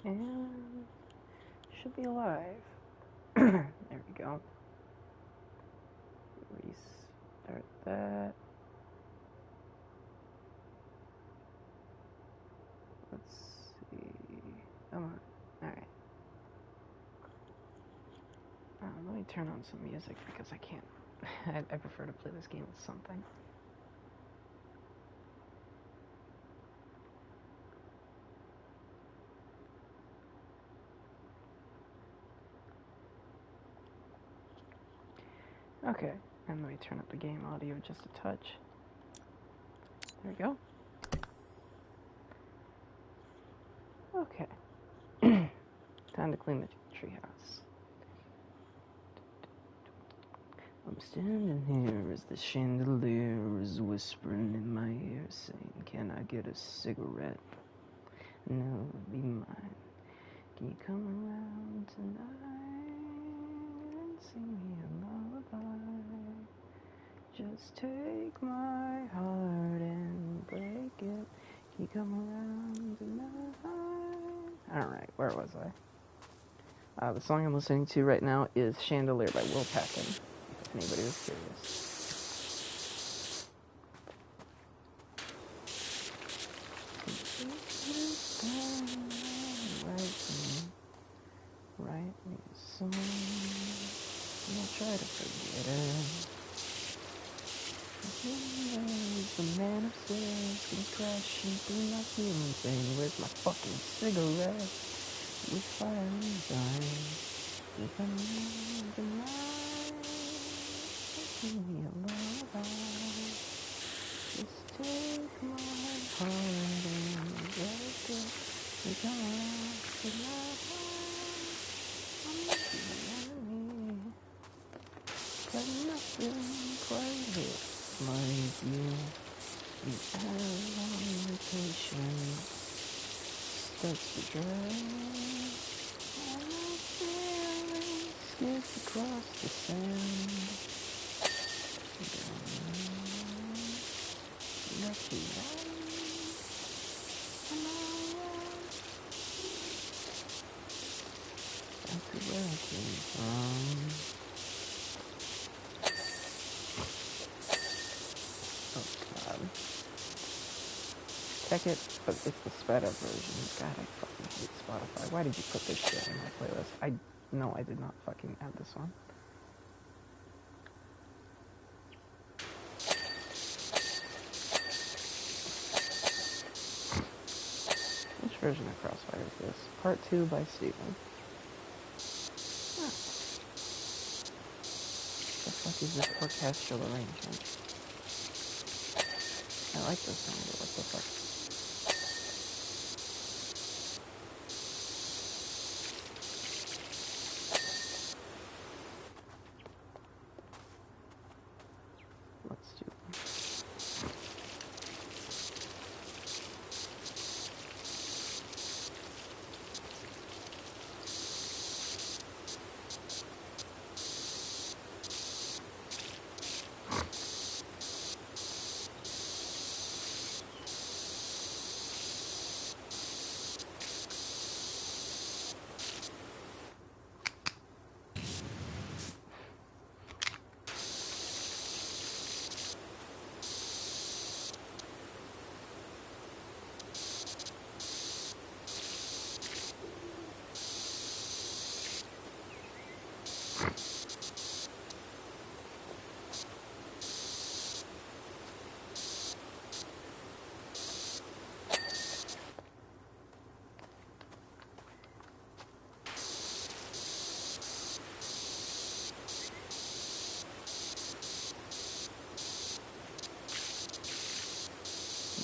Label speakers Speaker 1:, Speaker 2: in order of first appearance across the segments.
Speaker 1: And should be alive. There we go. Restart that. Let's see. Come on. Alright. Let me turn on some music because I can't. I prefer to play this game with something. Okay, and let me turn up the game audio just a touch. There we go. Okay. Time to clean the treehouse. I'm standing here as the chandelier is whispering in my ear, saying, "Can I get a cigarette? No, be mine. Can you come around tonight and sing me a lullaby? Just take my heart and break it. Can you come around tonight?" Alright, where was I? The song I'm listening to right now is Chandelier by Will Packin, if anybody was curious. Write me a song, and I'll try to forget it. The man upstairs came crashing through my ceiling, saying, "Where's my fucking cigarette?" With fire in his eyes, with a man tonight, give me a lullaby. Just take my heart and break it. You come around tonight. I'm not the enemy, but nothing quite hits like you. You have on vacation, starts to dry. And my feeling skips across the sand. Lucky back to where I came from. Oh god. Check it, but it's the sped up version. God, I fucking hate Spotify. Why did you put this shit in my playlist? I did not fucking add this one. Which version of Crossfire is this? Part 2 by Steven. Huh. The fuck is this orchestral arrangement? I like this song, but what the fuck? Let's do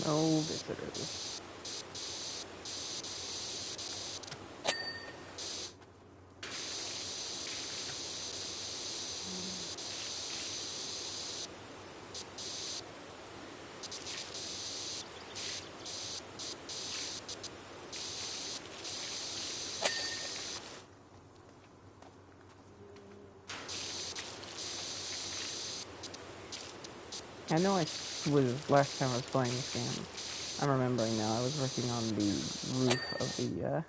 Speaker 1: No visitors. I know last time I was playing this game. I'm remembering now. I was working on the roof of the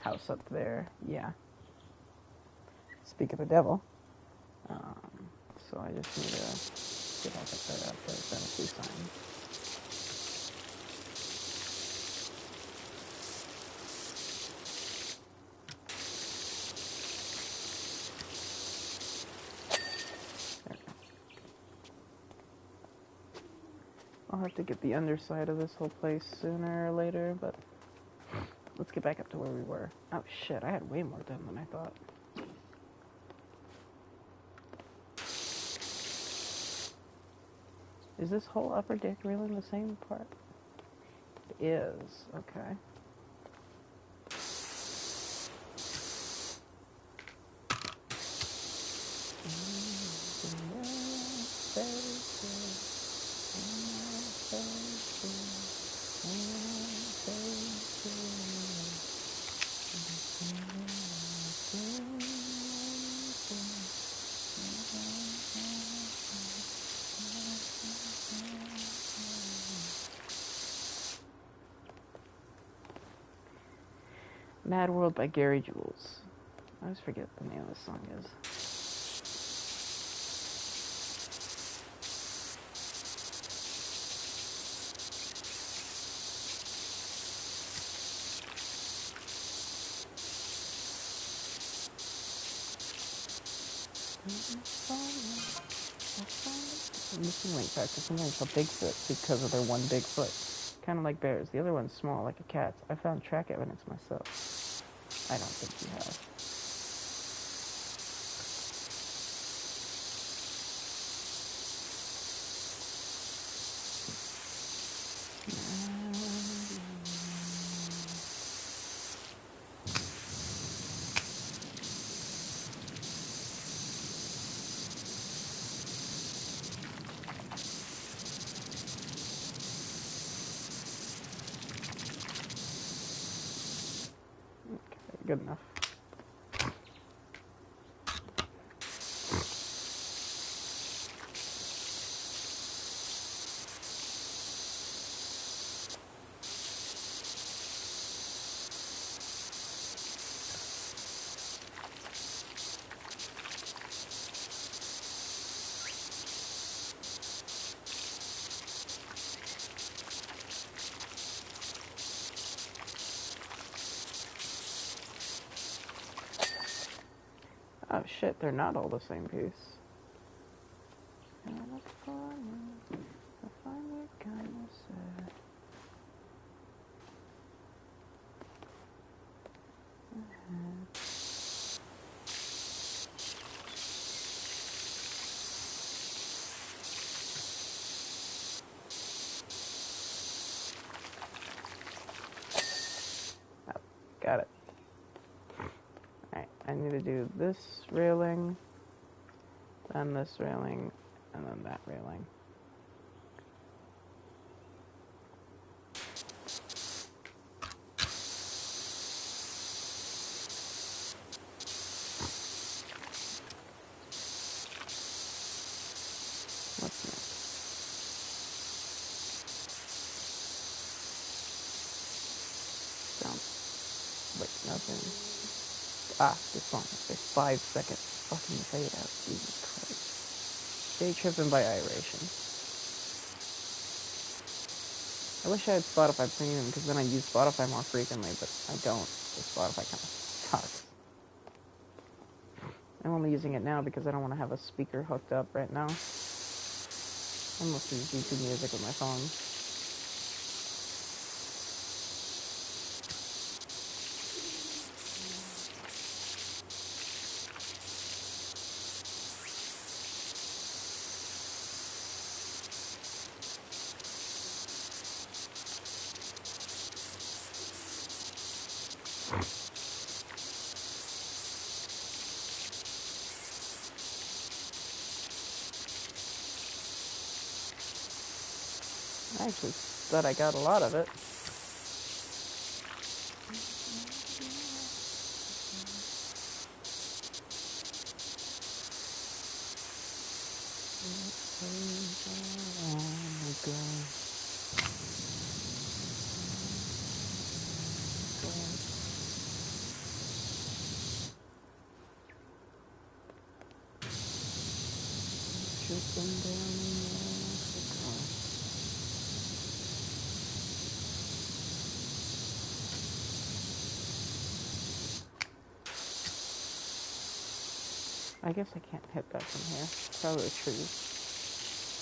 Speaker 1: house up there. Yeah. Speak of the devil. So I just need to get back up there after Tennessee sign. I'll have to get the underside of this whole place sooner or later, but let's get back up to where we were. Oh shit, I had way more done than I thought. Is this whole upper deck railing the same part? It is, okay. Mad World by Gary Jules. I always forget what the name of the song is. Missing link factor. Sometimes called Bigfoot because of their one big foot. Kind of like bears. The other one's small, like a cat's. I found track evidence myself. I don't think you have. Good enough. Oh shit, they're not all the same piece. I find it kinda sad. Oh, got it. Alright, I need to do this railing, then this railing, and then that railing. What's next? Sound. Wait, nothing. Ah, this song. A 5-second fucking fade out. Jesus Christ. Day tripping by Iration. I wish I had Spotify Premium because then I use Spotify more frequently, but I don't. So Spotify kind of sucks. I'm only using it now because I don't want to have a speaker hooked up right now. I mostly use YouTube Music with my phone. I actually thought I got a lot of it. tripping down in Mexico. I guess I can't hit that from here. Probably a tree.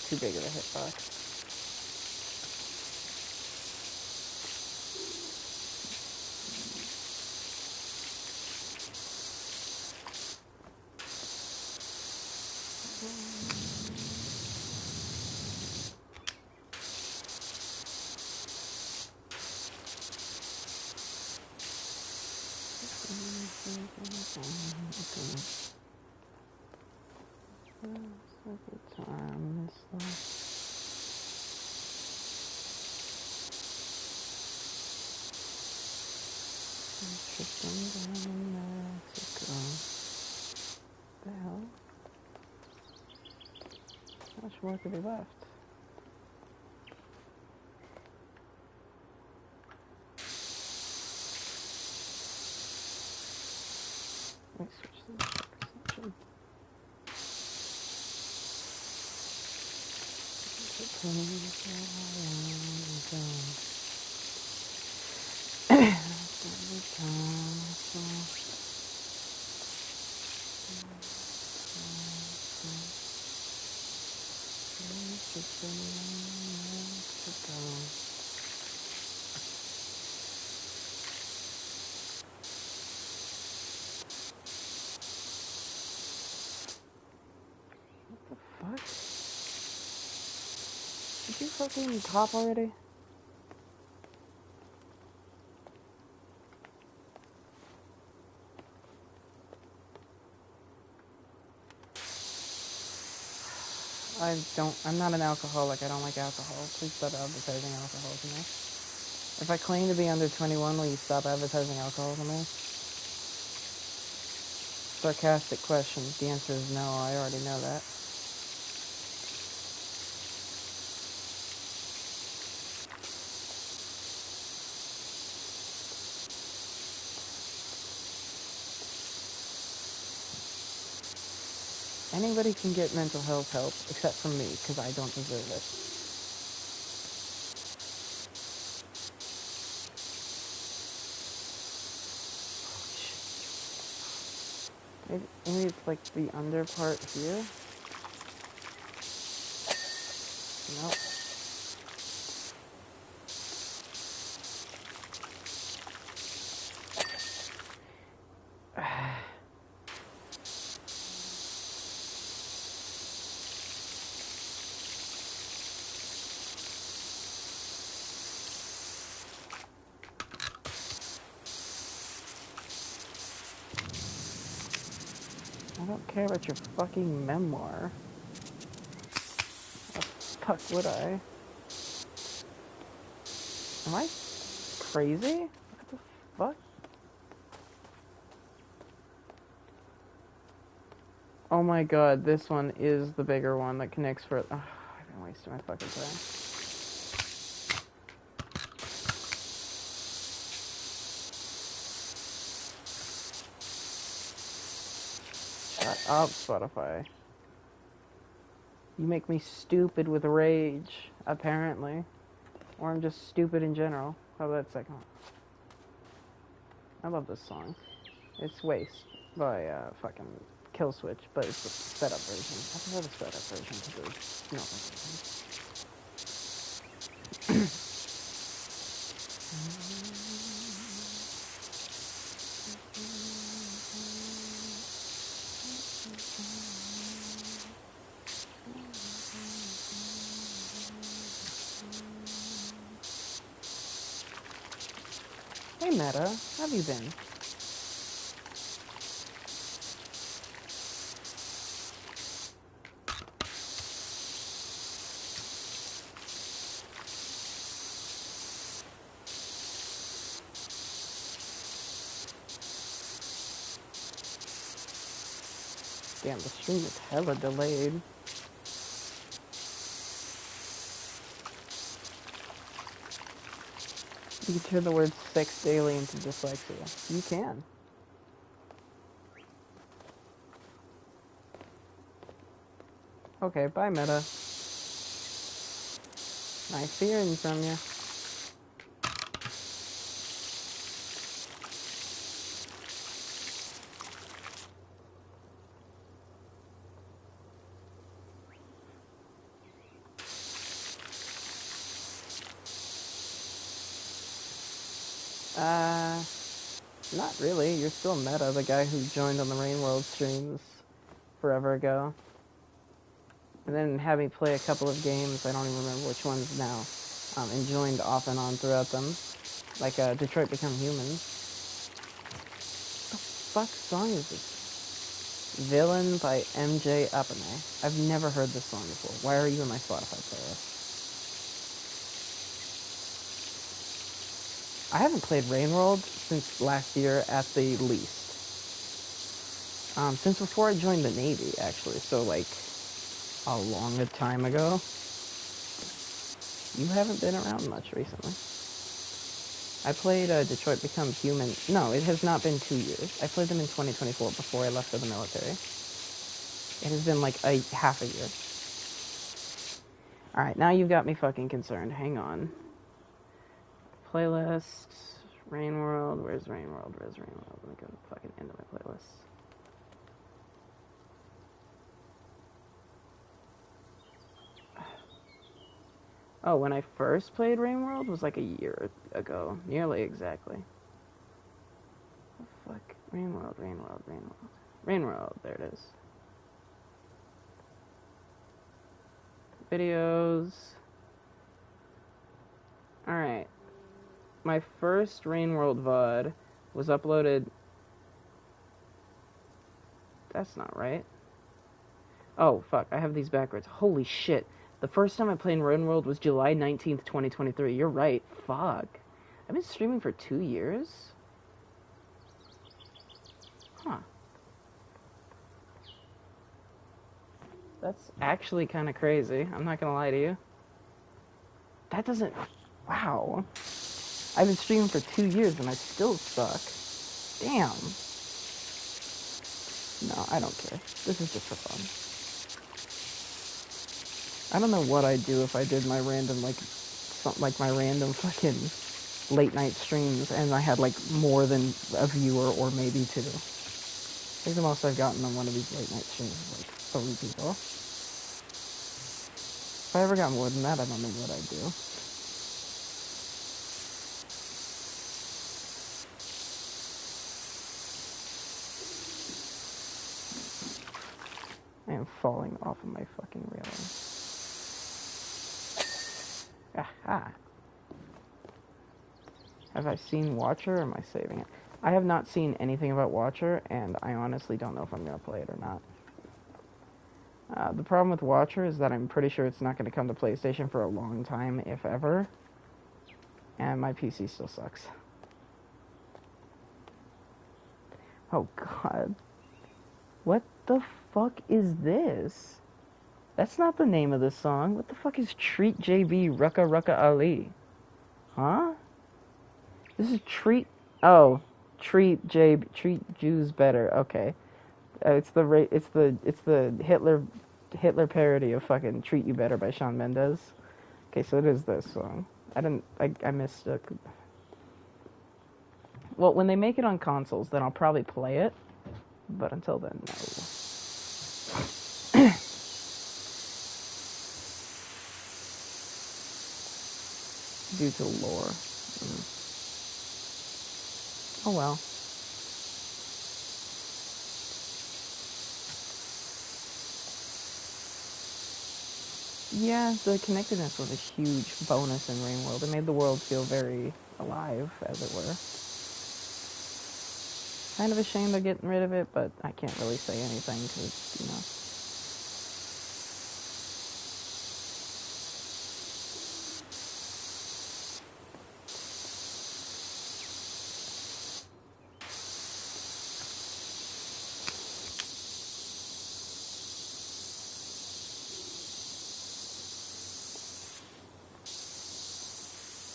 Speaker 1: Too big of a hitbox. Time is lost. Tripping down in Mexico. The hell? How much more could be left? Let me switch to the perception. What the fuck? Did you fucking top already? I'm not an alcoholic. I don't like alcohol. Please stop advertising alcohol to me. If I claim to be under 21, will you stop advertising alcohol to me? Sarcastic question. The answer is no. I already know that. Anybody can get mental health help except for me, because I don't deserve it. Maybe it's like the under part here? Nope. I don't care about your fucking memoir. How the fuck would I? Am I crazy? What the fuck? Oh my god, this one is the bigger one that connects for... I've been wasting my fucking time. Shut up, Spotify. You make me stupid with rage, apparently. Or I'm just stupid in general. How about that second one? I love this song. It's Waste by fucking Killswitch, but it's a sped up version. I prefer the sped up version to the normal version. Hey Meta, how have you been? Damn, the stream is hella delayed. You can turn the word sex daily into dyslexia. You can. Okay, bye, Meta. Nice hearing from you. Not really. You're still Meta, the guy who joined on the Rain World streams forever ago. And then had me play a couple of games, I don't even remember which ones now, and joined off and on throughout them. Like Detroit Become Human. What the fuck song is this? Villain by MJ Upame. I've never heard this song before. Why are you in my Spotify playlist? I haven't played Rain World since last year at the least. Since before I joined the Navy, actually. So, like, a long time ago. You haven't been around much recently. I played Detroit Become Human. No, it has not been 2 years. I played them in 2024 before I left for the military. It has been like a half a year. Alright, now you've got me fucking concerned. Hang on. Playlist. Rain World. Where's Rain World? Where's Rain World? Let me go to the fucking end of my playlist. Oh, when I first played Rain World was like a year ago. Nearly exactly. What the fuck? Rain World, Rain World, Rain World. Rain World, there it is. Videos. Alright. My first Rain World VOD was uploaded... That's not right. Oh, fuck. I have these backwards. Holy shit. The first time I played Rain World was July 19th, 2023. You're right. Fuck. I've been streaming for 2 years? Huh. That's actually kind of crazy. I'm not gonna lie to you. That doesn't... Wow. I've been streaming for 2 years and I still suck. Damn. No, I don't care. This is just for fun. I don't know what I'd do if I did my random, like, something like my random fucking late night streams and I had, like, more than a viewer or maybe 2. I think the most I've gotten on one of these late night streams is, like, 3 people. If I ever got more than that, I don't know what I'd do. I am falling off of my fucking railing. Aha. Have I seen Watcher or am I saving it? I have not seen anything about Watcher, and I honestly don't know if I'm going to play it or not. The problem with Watcher is that I'm pretty sure it's not going to come to PlayStation for a long time, if ever. And my PC still sucks. Oh, God. What the fuck is this? That's not the name of this song. What the fuck is Treat JB Rucka Rucka Ali? Huh? This is Treat... Oh. Treat Jews Better. Okay. It's the Hitler parody of fucking Treat You Better by Shawn Mendes. Okay, so it is this song. I missed it. Well, when they make it on consoles, then I'll probably play it. But until then, no. Due to lore. Oh well. Yeah, the connectedness was a huge bonus in Rain World. It made the world feel very alive, as it were. Kind of ashamed of getting rid of it, but I can't really say anything because, you know.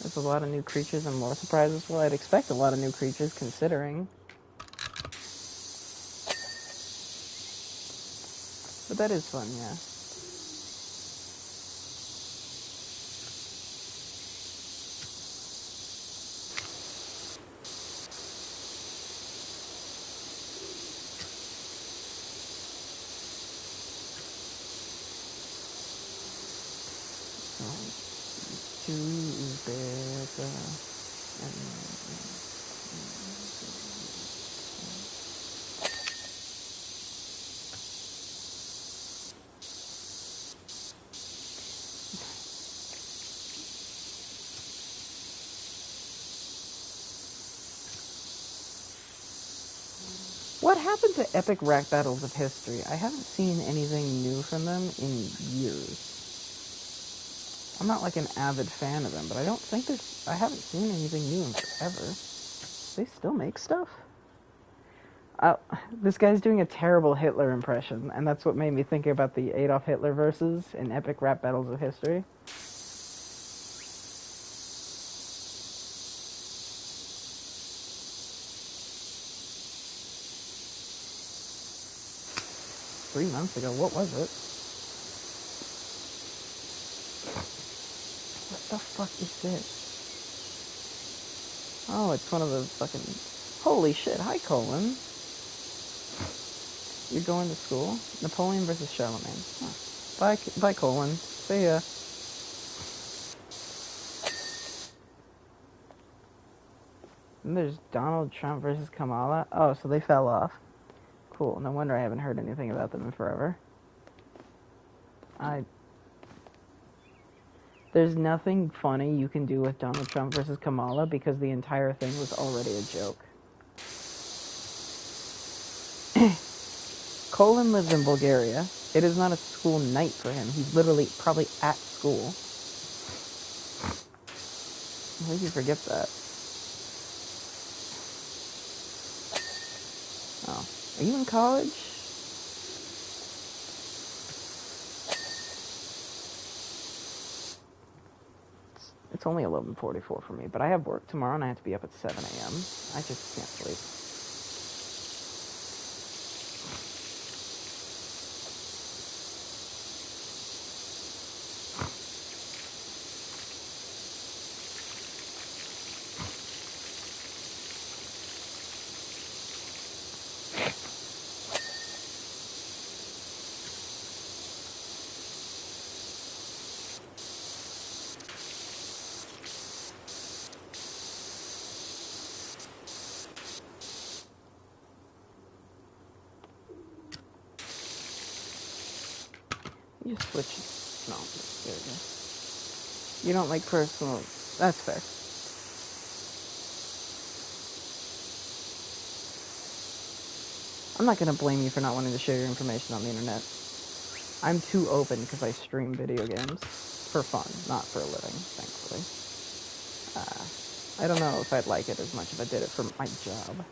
Speaker 1: There's a lot of new creatures and more surprises. Well, I'd expect a lot of new creatures considering. But that is fun, yeah. choose better. What happened to epic rap battles of history? I haven't seen anything new from them in years. I'm not like an avid fan of them, but I haven't seen anything new in forever. They still make stuff? This guy's doing a terrible Hitler impression, and that's what made me think about the Adolf Hitler verses in epic rap battles of history. Three months ago, what was it? What the fuck is this? Oh, it's one of the fucking... Holy shit, hi Colin. You're going to school? Napoleon versus Charlemagne. Huh. Bye Colin. See ya. And there's Donald Trump versus Kamala. Oh, so they fell off. Cool. No wonder I haven't heard anything about them in forever. There's nothing funny you can do with Donald Trump versus Kamala because the entire thing was already a joke. Colin lives in Bulgaria. It is not a school night for him. He's literally probably at school. How did you forget that? Oh. Are you in college? It's only 11:44 for me, but I have work tomorrow and I have to be up at 7 a.m. I just can't sleep. You just switch. No, there we go. You don't like personal. That's fair. I'm not going to blame you for not wanting to share your information on the internet. I'm too open because I stream video games for fun, not for a living, thankfully. I don't know if I'd like it as much if I did it for my job.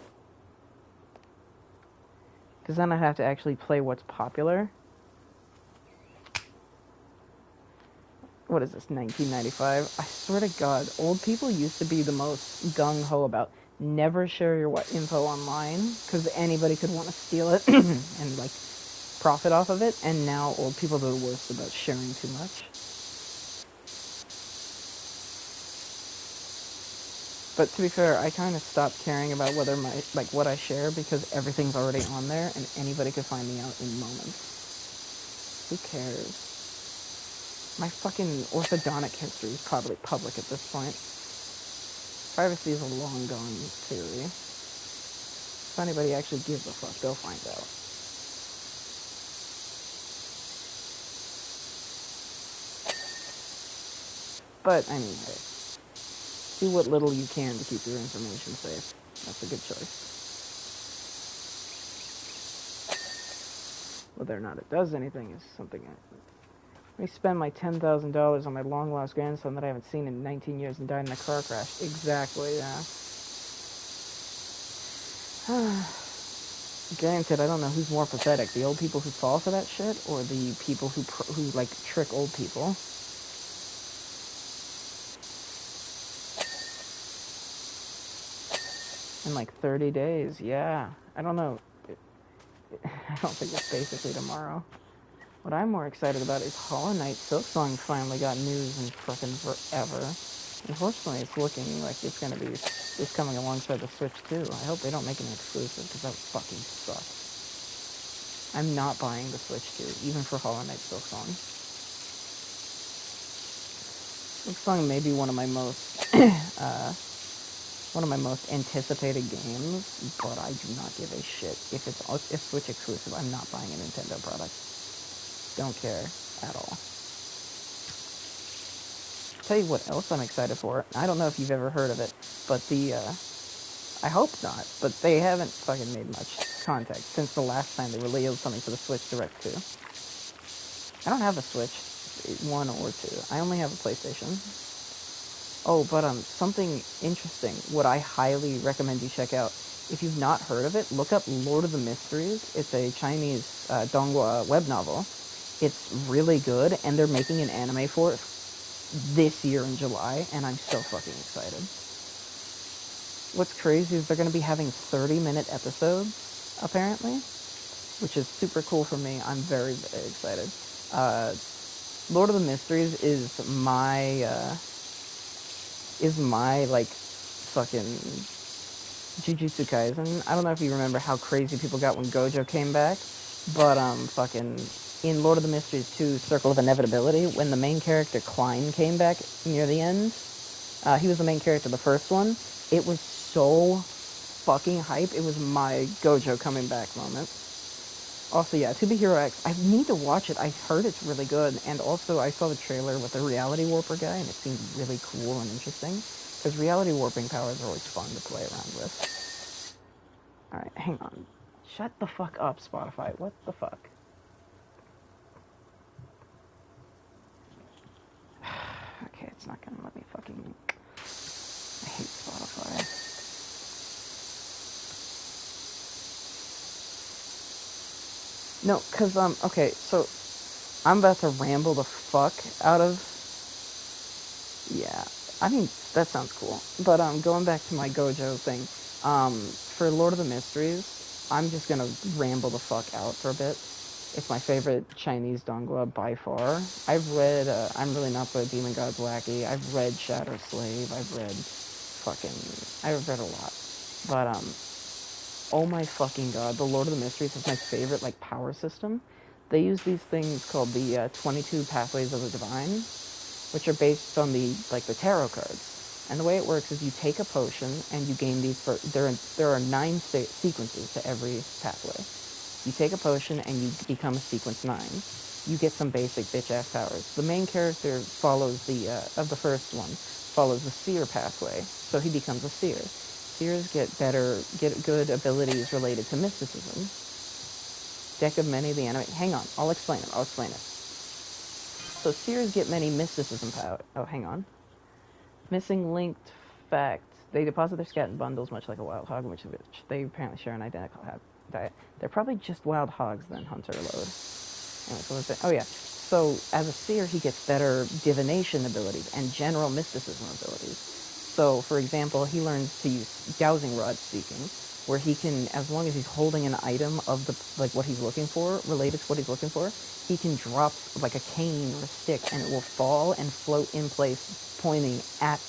Speaker 1: Because then I'd have to actually play what's popular. What is this, 1995? I swear to God, old people used to be the most gung-ho about never share your info online because anybody could want to steal it and, like, profit off of it. And now old people are the worst about sharing too much. But to be fair, I kind of stopped caring about whether what I share because everything's already on there and anybody could find me out in moments. Who cares? My fucking orthodontic history is probably public at this point. Privacy is a long gone theory. If anybody actually gives a fuck, they'll find out. But, I mean, hey. Do what little you can to keep your information safe. That's a good choice. Whether or not it does anything is something Let me spend my $10,000 on my long-lost grandson that I haven't seen in 19 years and died in a car crash. Exactly, yeah. Granted, I don't know who's more pathetic, the old people who fall for that shit, or the people who like, trick old people. In, like, 30 days, yeah. I don't know. I don't think it's basically tomorrow. What I'm more excited about is Hollow Knight Silksong finally got news in frickin' forever. Unfortunately, it's looking like it's coming alongside the Switch too. I hope they don't make an exclusive, because that would fucking suck. I'm not buying the Switch 2, even for Hollow Knight Silksong. Silk Song may be one of my most anticipated games, but I do not give a shit. If it's Switch exclusive, I'm not buying a Nintendo product. Don't care at all. Tell you what else I'm excited for. I don't know if you've ever heard of it, but I hope not, but they haven't fucking made much contact since the last time they revealed something for the Switch Direct 2. I don't have a Switch 1 or 2. I only have a PlayStation. Oh, but something interesting, what I highly recommend you check out. If you've not heard of it, look up Lord of the Mysteries. It's a Chinese donghua web novel. It's really good, and they're making an anime for it this year in July, and I'm so fucking excited. What's crazy is they're going to be having 30-minute episodes, apparently, which is super cool for me. I'm very, very excited. Lord of the Mysteries is my like fucking Jujutsu Kaisen. I don't know if you remember how crazy people got when Gojo came back, but fucking in Lord of the Mysteries 2, Circle of Inevitability, when the main character Klein came back near the end, he was the main character of the first one. It was so fucking hype. It was my Gojo coming back moment. Also, yeah, To Be Hero X. I need to watch it. I heard it's really good, and also I saw the trailer with the Reality Warper guy, and it seemed really cool and interesting. Because reality warping powers are always fun to play around with. Alright, hang on. Shut the fuck up, Spotify. What the fuck? Okay, it's not gonna let me fucking... I hate Spotify. No, cause, okay, so... I'm about to ramble the fuck out of... Yeah, I mean, that sounds cool. But, going back to my Gojo thing, for Lord of the Mysteries, I'm just gonna ramble the fuck out for a bit. It's my favorite Chinese donghua by far. I've read I'm Really Not the Demon God's Lackey. I've read Shadow Slave. I've read a lot. But oh my fucking god, the Lord of the Mysteries is my favorite like power system. They use these things called the 22 Pathways of the Divine, which are based on the tarot cards. And the way it works is you take a potion and you gain these. There are 9 sequences to every pathway. You take a potion and you become a sequence 9. You get some basic bitch-ass powers. The main character follows of the first one, follows the seer pathway, so he becomes a seer. Seers get good abilities related to mysticism. Deck of Many, the anime. Hang on, I'll explain it. So seers get many mysticism power. Oh, hang on. Missing linked fact. They deposit their scat in bundles, much like a wild hog, which they apparently share an identical diet. They're probably just wild hogs then, Hunter Load. Anyway, so oh yeah. So as a seer, he gets better divination abilities and general mysticism abilities. So, for example, he learns to use dowsing rod speaking, where he can, as long as he's holding an item of what he's looking for, related to what he's looking for, he can drop like a cane or a stick, and it will fall and float in place, pointing at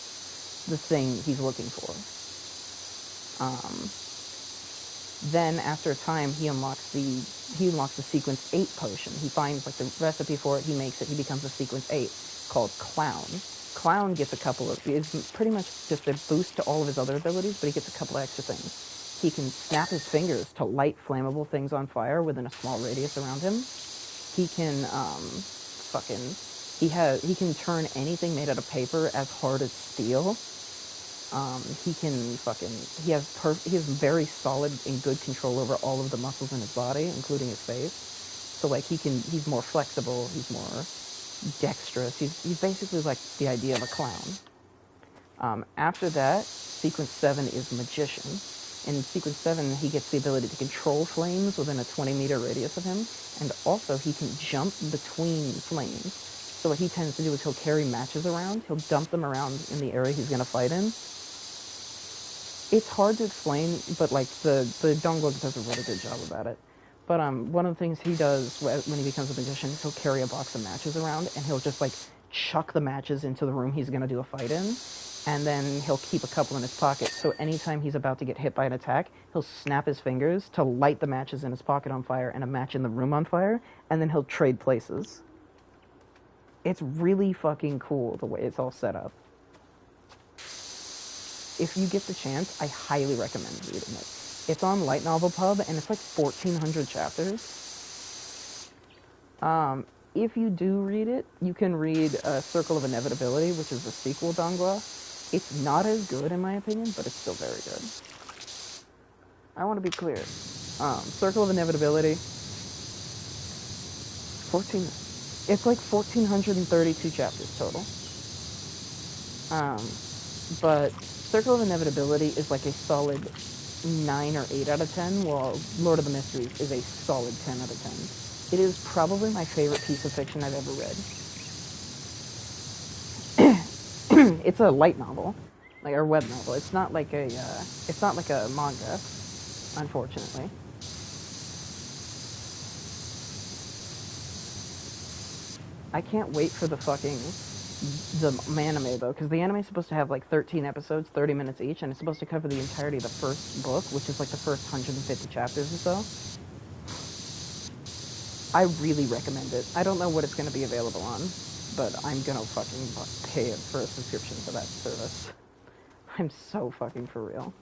Speaker 1: the thing he's looking for. Then after a time, he unlocks the sequence 8 potion. He finds like the recipe for it. He makes it. He becomes a sequence 8 called Clown. Clown gets it's pretty much just a boost to all of his other abilities, but he gets a couple extra things. He can snap his fingers to light flammable things on fire within a small radius around him. He can he can turn anything made out of paper as hard as steel. He has very solid and good control over all of the muscles in his body, including his face. So like he's more flexible, he's more dexterous. He's basically like the idea of a clown. After that, sequence 7 is Magician. In sequence 7, he gets the ability to control flames within a 20-meter radius of him, and also he can jump between flames. So what he tends to do is he'll carry matches around, he'll dump them around in the area he's going to fight in. It's hard to explain, but like the donghua does a really good job about it. But one of the things he does when he becomes a magician is he'll carry a box of matches around, and he'll just like chuck the matches into the room he's going to do a fight in, and then he'll keep a couple in his pocket. So anytime he's about to get hit by an attack, he'll snap his fingers to light the matches in his pocket on fire and a match in the room on fire, and then he'll trade places. It's really fucking cool the way it's all set up. If you get the chance, I highly recommend reading it. It's on Light Novel Pub, and it's like 1,400 chapters. If you do read it, you can read Circle of Inevitability, which is the sequel, Dongua. It's not as good, in my opinion, but it's still very good. I want to be clear. Circle of Inevitability, it's like 1,432 chapters total. But Circle of Inevitability is like a solid 9 or 8 out of 10, while Lord of the Mysteries is a solid 10 out of 10. It is probably my favorite piece of fiction I've ever read. It's a light novel, like a web novel. It's not like a manga, unfortunately. I can't wait for the anime though, because the anime is supposed to have like 13 episodes, 30 minutes each, and it's supposed to cover the entirety of the first book, which is like the first 150 chapters or so. I really recommend it. I don't know what it's going to be available on, but I'm going to fucking pay it for a subscription to that service. I'm so fucking for real.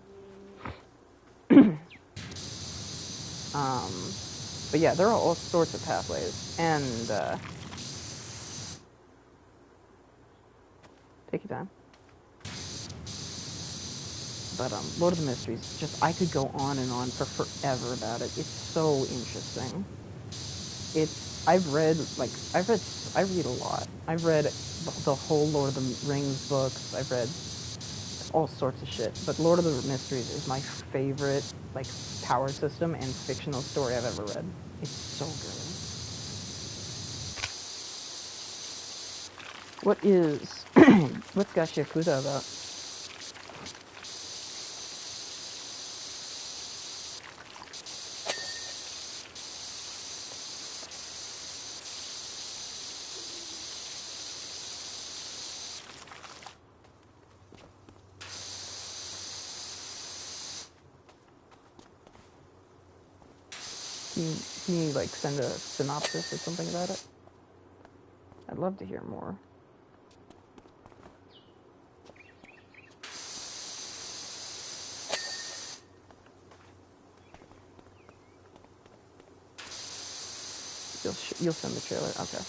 Speaker 1: But yeah, there are all sorts of pathways, and take your time. But Lord of the Mysteries, just I could go on and on for forever about it. It's so interesting. I read a lot. I've read the whole Lord of the Rings books. I've read all sorts of shit. But Lord of the Mysteries is my favorite, like, power system and fictional story I've ever read. It's so good. What's Gashiakuda about? Can you like send a synopsis or something about it? I'd love to hear more. You'll send the trailer. Okay.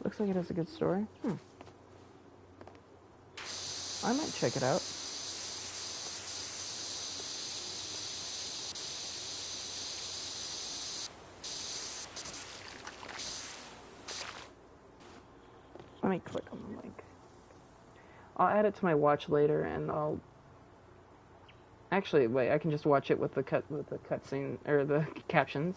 Speaker 1: Looks like it has a good story. I might check it out. Let me click on the link. I'll add it to my watch later, and I'll actually wait. I can just watch it with the cutscene or the captions.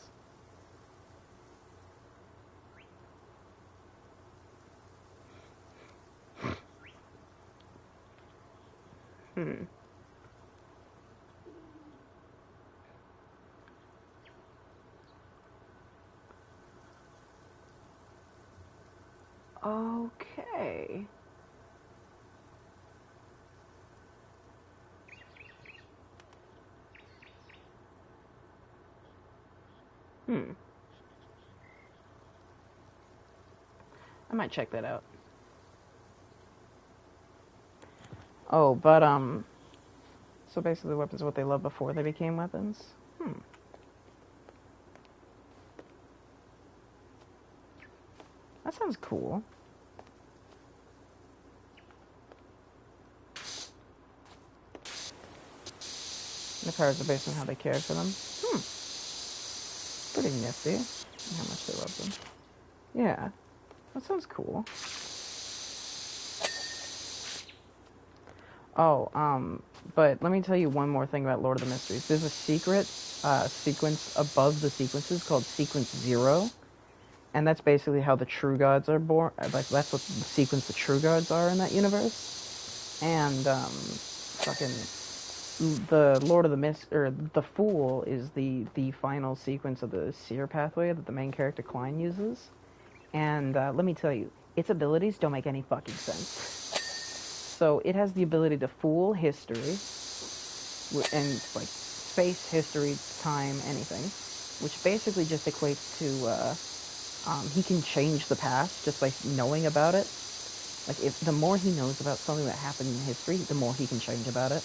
Speaker 1: Okay. I might check that out. Oh, but so basically weapons are what they loved before they became weapons? That sounds cool. The powers are based on how they cared for them. Pretty nifty. And how much they love them. Yeah. That sounds cool. Oh, but let me tell you one more thing about Lord of the Mysteries. There's a secret sequence above the sequences called Sequence 0. And that's basically how the True Gods are born. Like, that's what the sequence the True Gods are in that universe. And, the Lord of the or the Fool is the final sequence of the Seer pathway that the main character Klein uses. And let me tell you, its abilities don't make any fucking sense. So it has the ability to fool history and like space, history, time, anything, which basically just equates to he can change the past just by knowing about it. Like, if the more he knows about something that happened in history, the more he can change about it.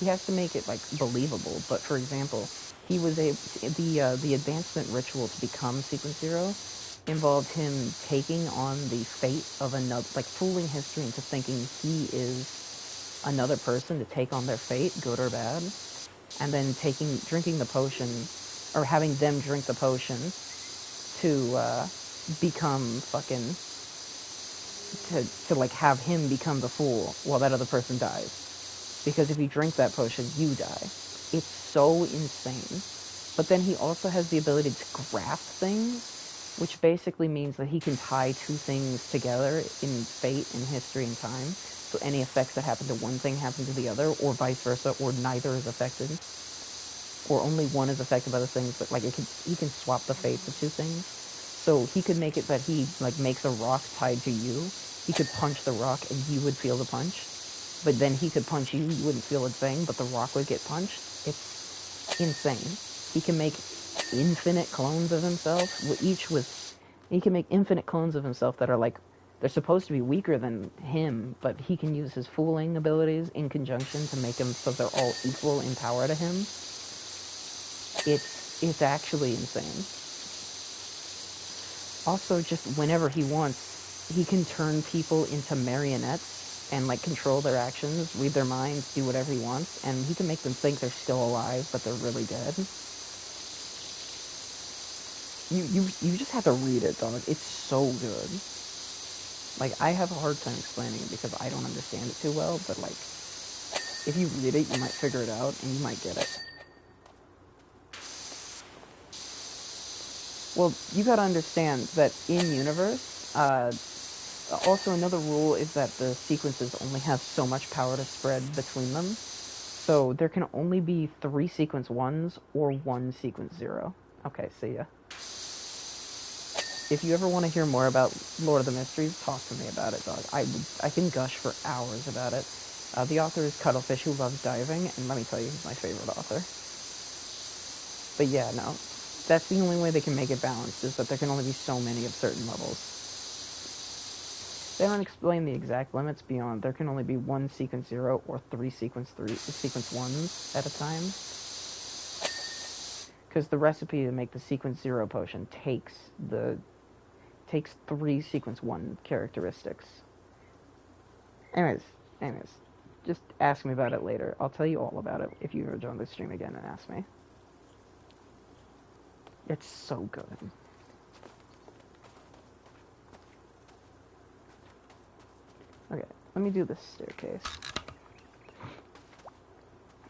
Speaker 1: He has to make it like believable. But for example, he was the advancement ritual to become Sequence Zero involved him taking on the fate of another, like fooling history into thinking he is another person to take on their fate, good or bad, and then drinking the potion, or having them drink the potion to become fucking to like have him become the fool while that other person dies. Because if you drink that potion, you die. It's so insane. But then he also has the ability to graft things, which basically means that he can tie two things together in fate, in history, and time. So any effects that happen to one thing happen to the other, or vice versa, or neither is affected, or only one is affected by the things. But like he can swap the fates of two things. So he could make it that he like makes a rock tied to you. He could punch the rock and you would feel the punch. But then he could punch you, you wouldn't feel a thing, but the rock would get punched. It's insane. He can make infinite clones of himself, he can make infinite clones of himself that are like, they're supposed to be weaker than him, but he can use his fooling abilities in conjunction to make them so they're all equal in power to him. It's actually insane. Also, just whenever he wants, he can turn people into marionettes and like control their actions, read their minds, do whatever he wants, and he can make them think they're still alive, but they're really dead. You just have to read it, dog. It's so good. Like, I have a hard time explaining it because I don't understand it too well, but like, if you read it, you might figure it out and you might get it. Well, you gotta understand that in universe, also another rule is that the sequences only have so much power to spread between them. So there can only be 3 sequence 1s or 1 sequence 0. Okay, see ya. If you ever want to hear more about Lord of the Mysteries, talk to me about it, dog. I can gush for hours about it. The author is Cuttlefish, who loves diving, and let me tell you, he's my favorite author. But yeah, no. That's the only way they can make it balanced, is that there can only be so many of certain levels. They don't explain the exact limits beyond there can only be 1 sequence 0 or 3 sequence 1s at a time. Because the recipe to make the sequence 0 potion takes 3 sequence 1 characteristics. Anyways, just ask me about it later. I'll tell you all about it if you ever join the stream again and ask me. It's so good. Okay, let me do this staircase.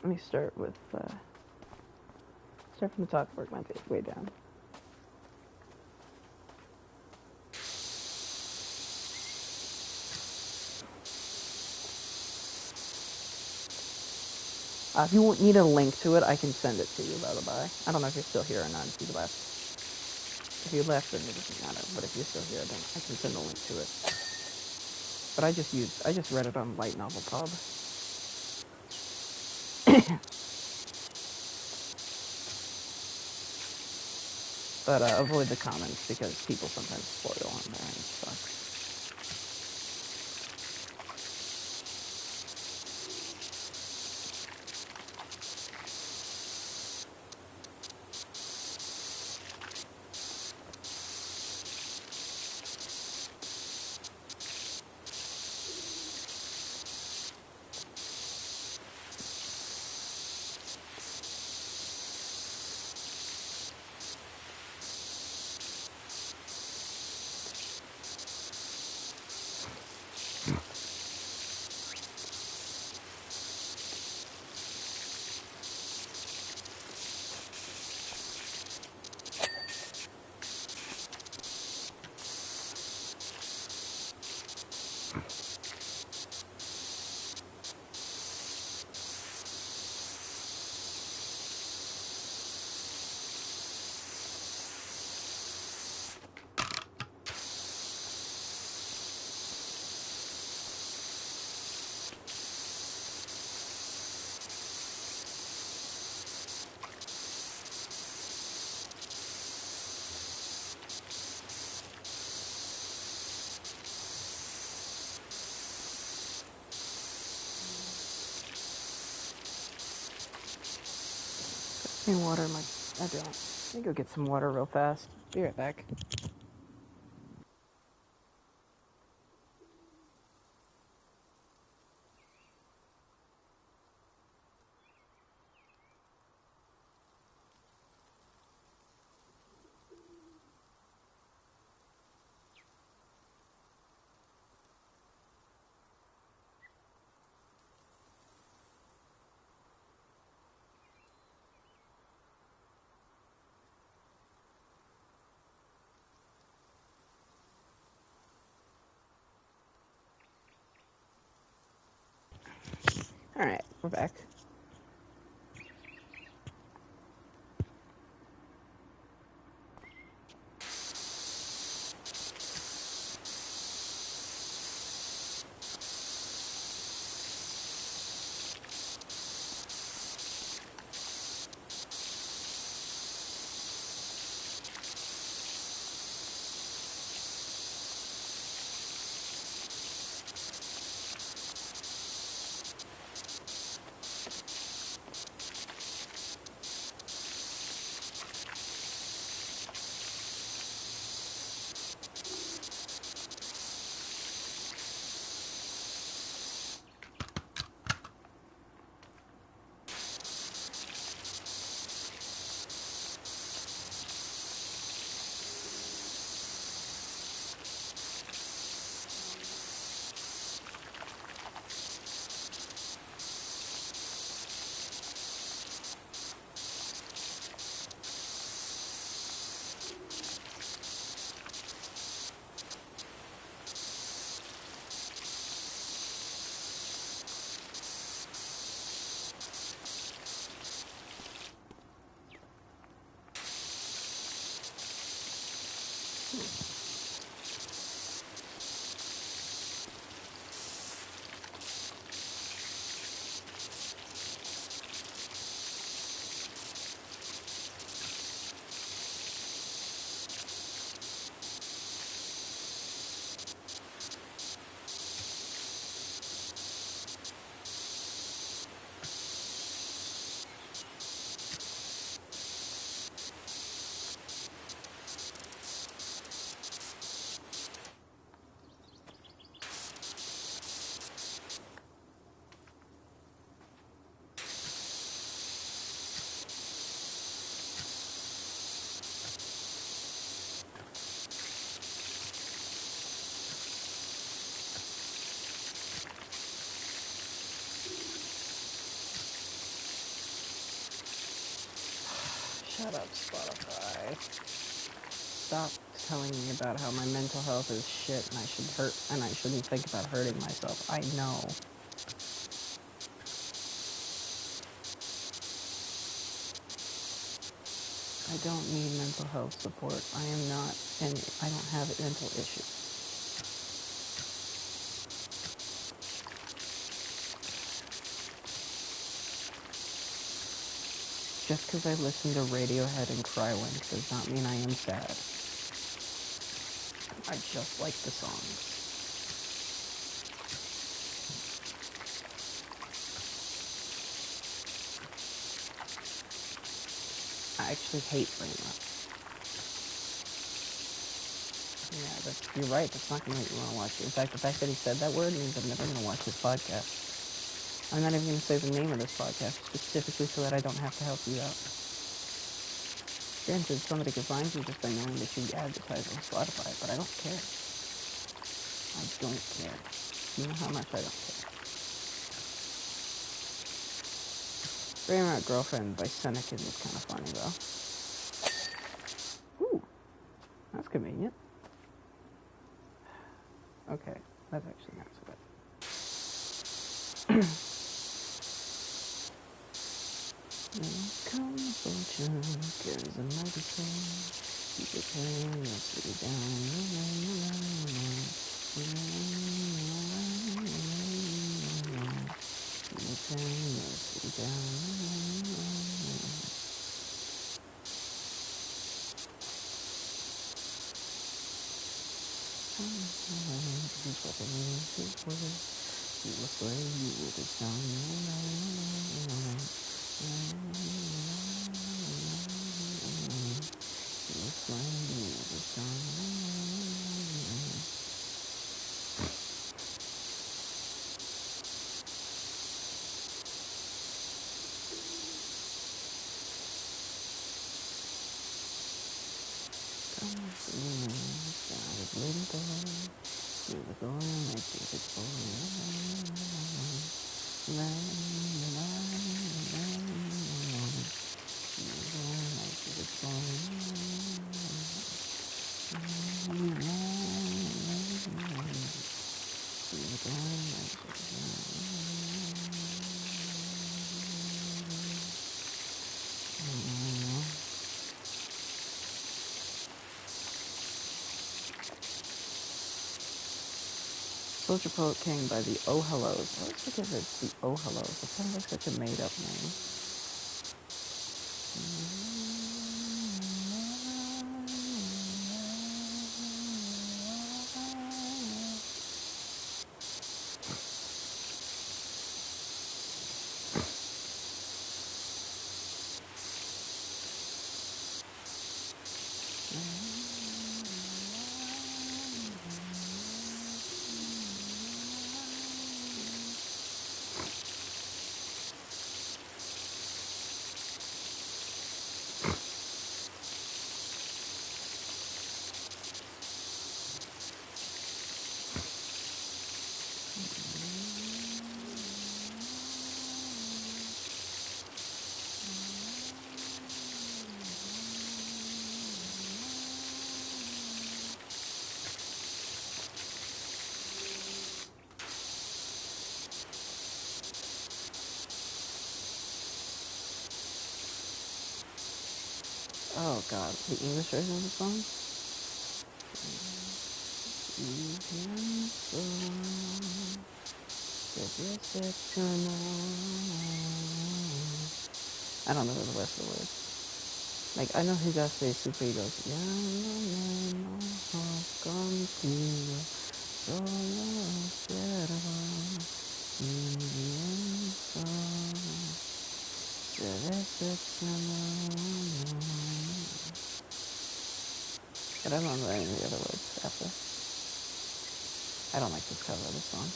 Speaker 1: Let me start with, start from the top, work my way down. If you need a link to it, I can send it to you, by the by. I don't know if you're still here or not, if you left. If you left, then it doesn't matter, but if you're still here, then I can send a link to it. But I just read it on Light Novel Pub. But avoid the comments, because people sometimes spoil on there, and it sucks. Any water? I don't. Let me go get some water real fast. Be right back. Alright, we're back. Shut up, Spotify. Stop telling me about how my mental health is shit and I shouldn't think about hurting myself. I know. I don't need mental health support. I don't have mental issues. Just because I listen to Radiohead and Crywink does not mean I am sad. I just like the songs. I actually hate brain rot. Yeah, you're right. That's not going to make me want to watch it. In fact, the fact that he said that word means I'm never going to watch his podcast. I'm not even going to say the name of this podcast specifically so that I don't have to help you out. Granted, somebody could find you just by knowing that you advertise on Spotify, but I don't care. I don't care. You know how much I don't care. Brain Rot Girlfriend by Seneca was kind of funny, though. Ooh, that's convenient. Okay, that's actually not so bad. Come fortune, carries a medicine. Keep it playing, you'll sit You will slay, you will be Soldier Poet King by the Oh Hellos. I always forget that it's the Oh Hellos. It sounds like such a made-up name. Oh god, the English version of the song? I don't know the rest of the words. Like, I know Higashi Super, he goes, contigo, solo observo, se decepcionó. But I don't remember any of the other words after. I don't like this cover of this song.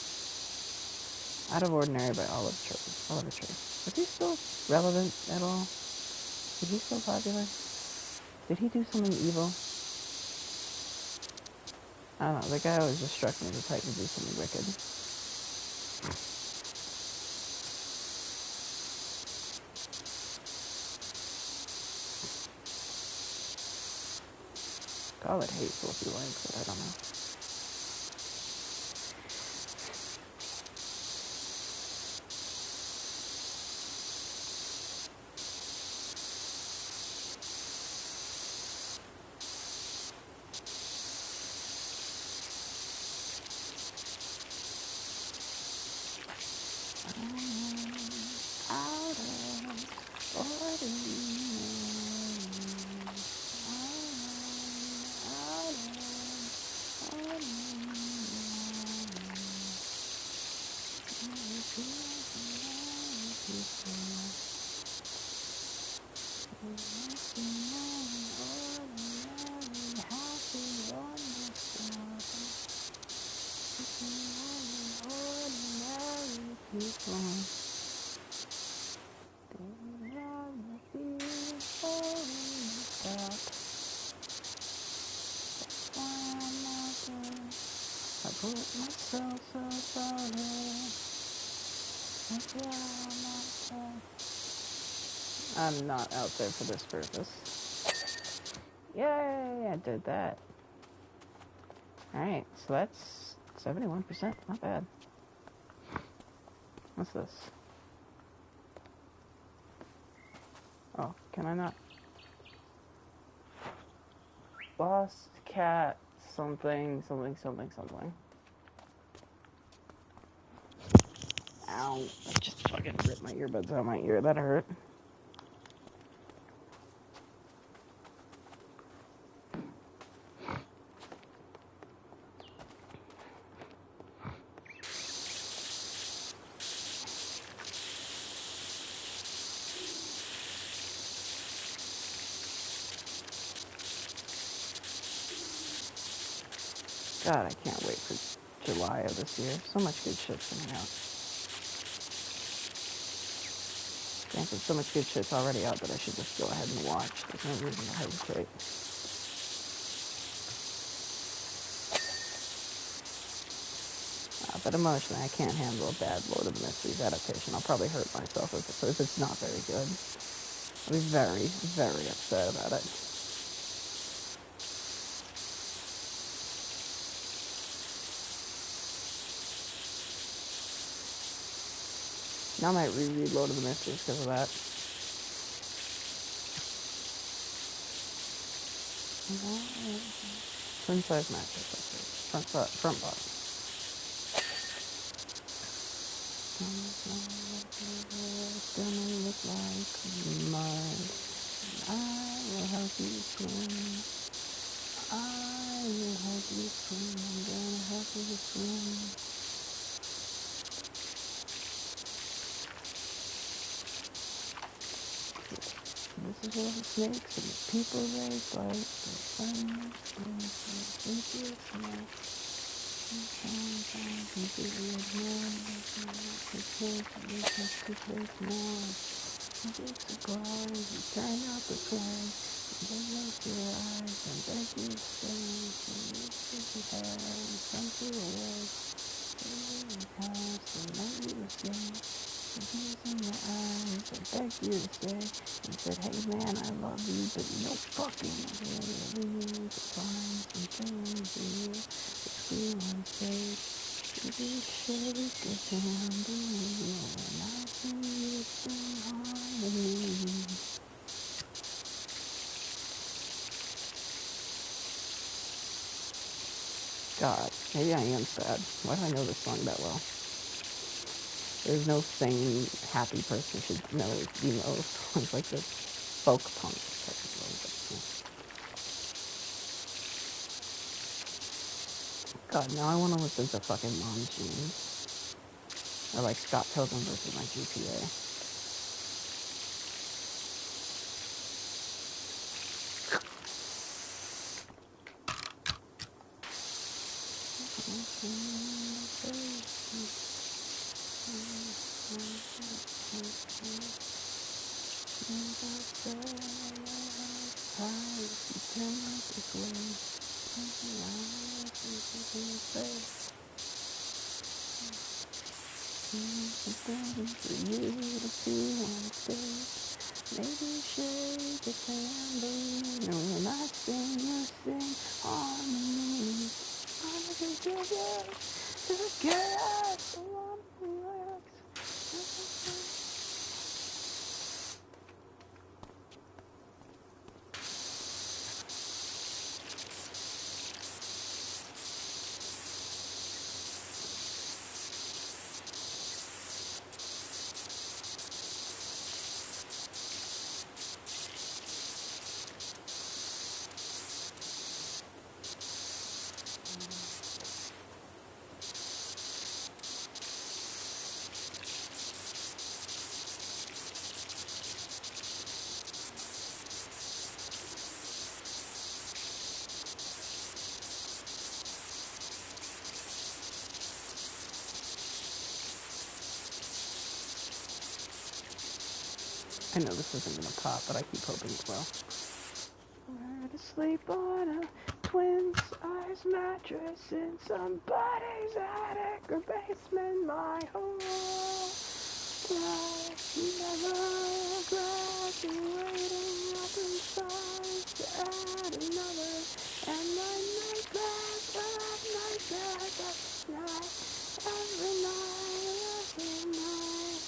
Speaker 1: Out of Ordinary by Oliver Tree. Is he still relevant at all? Is he still popular? Did he do something evil? I don't know. The guy always just struck me as the type to do something wicked. Call it hateful if you like, but I don't know. I'm not out there for this purpose. Yay, I did that. Alright, so that's 71%. Not bad. What's this? Oh, can I not? Lost cat something. Ow. I just fucking ripped my earbuds out of my ear. That hurt. God, I can't wait for July of this year. So much good shit's coming out. Granted, so much good shit's already out that I should just go ahead and watch. There's no reason to hesitate. But emotionally, I can't handle a bad Lord of the Mysteries adaptation. I'll probably hurt myself if it's not very good. I'll be very, very upset about it. Now I might reread Lord of the Mysteries because of that. Twin size mattress, front bottom. Gonna look like mud. I will help you swim. I will help you swim. I'm gonna help you swim. This is where the snakes and the people they bite. The fun think it's smart. Sometimes completely ignore. It's more. Big cigars, you turn out the swag. They look your eyes and beg you to stay. You kiss your hair and come to a word. Every house and let you escape. The tears in your eyes and beg you to stay. And said, hey man, I love you, but no fucking really. To find some things in you that feel unsafe. You could shake a handle and I see you sing harmony. God, maybe I am sad. Why do I know this song that well? There's no sane, happy person should know songs like this. Folk punk, technically. But, God, now I want to listen to fucking Mom Jeans. Or like Scott Pilgrim versus my GPA. For you to feel on stage. Maybe shake a tambourine. And when I sing, you sing harmony. I'm gonna give you to get us along the lyrics. I know this isn't gonna pop, but I keep hoping it will. We're to sleep on a twin size mattress in somebody's attic or basement my whole life. Never graduating up in size to add another. And my nightmares, every night.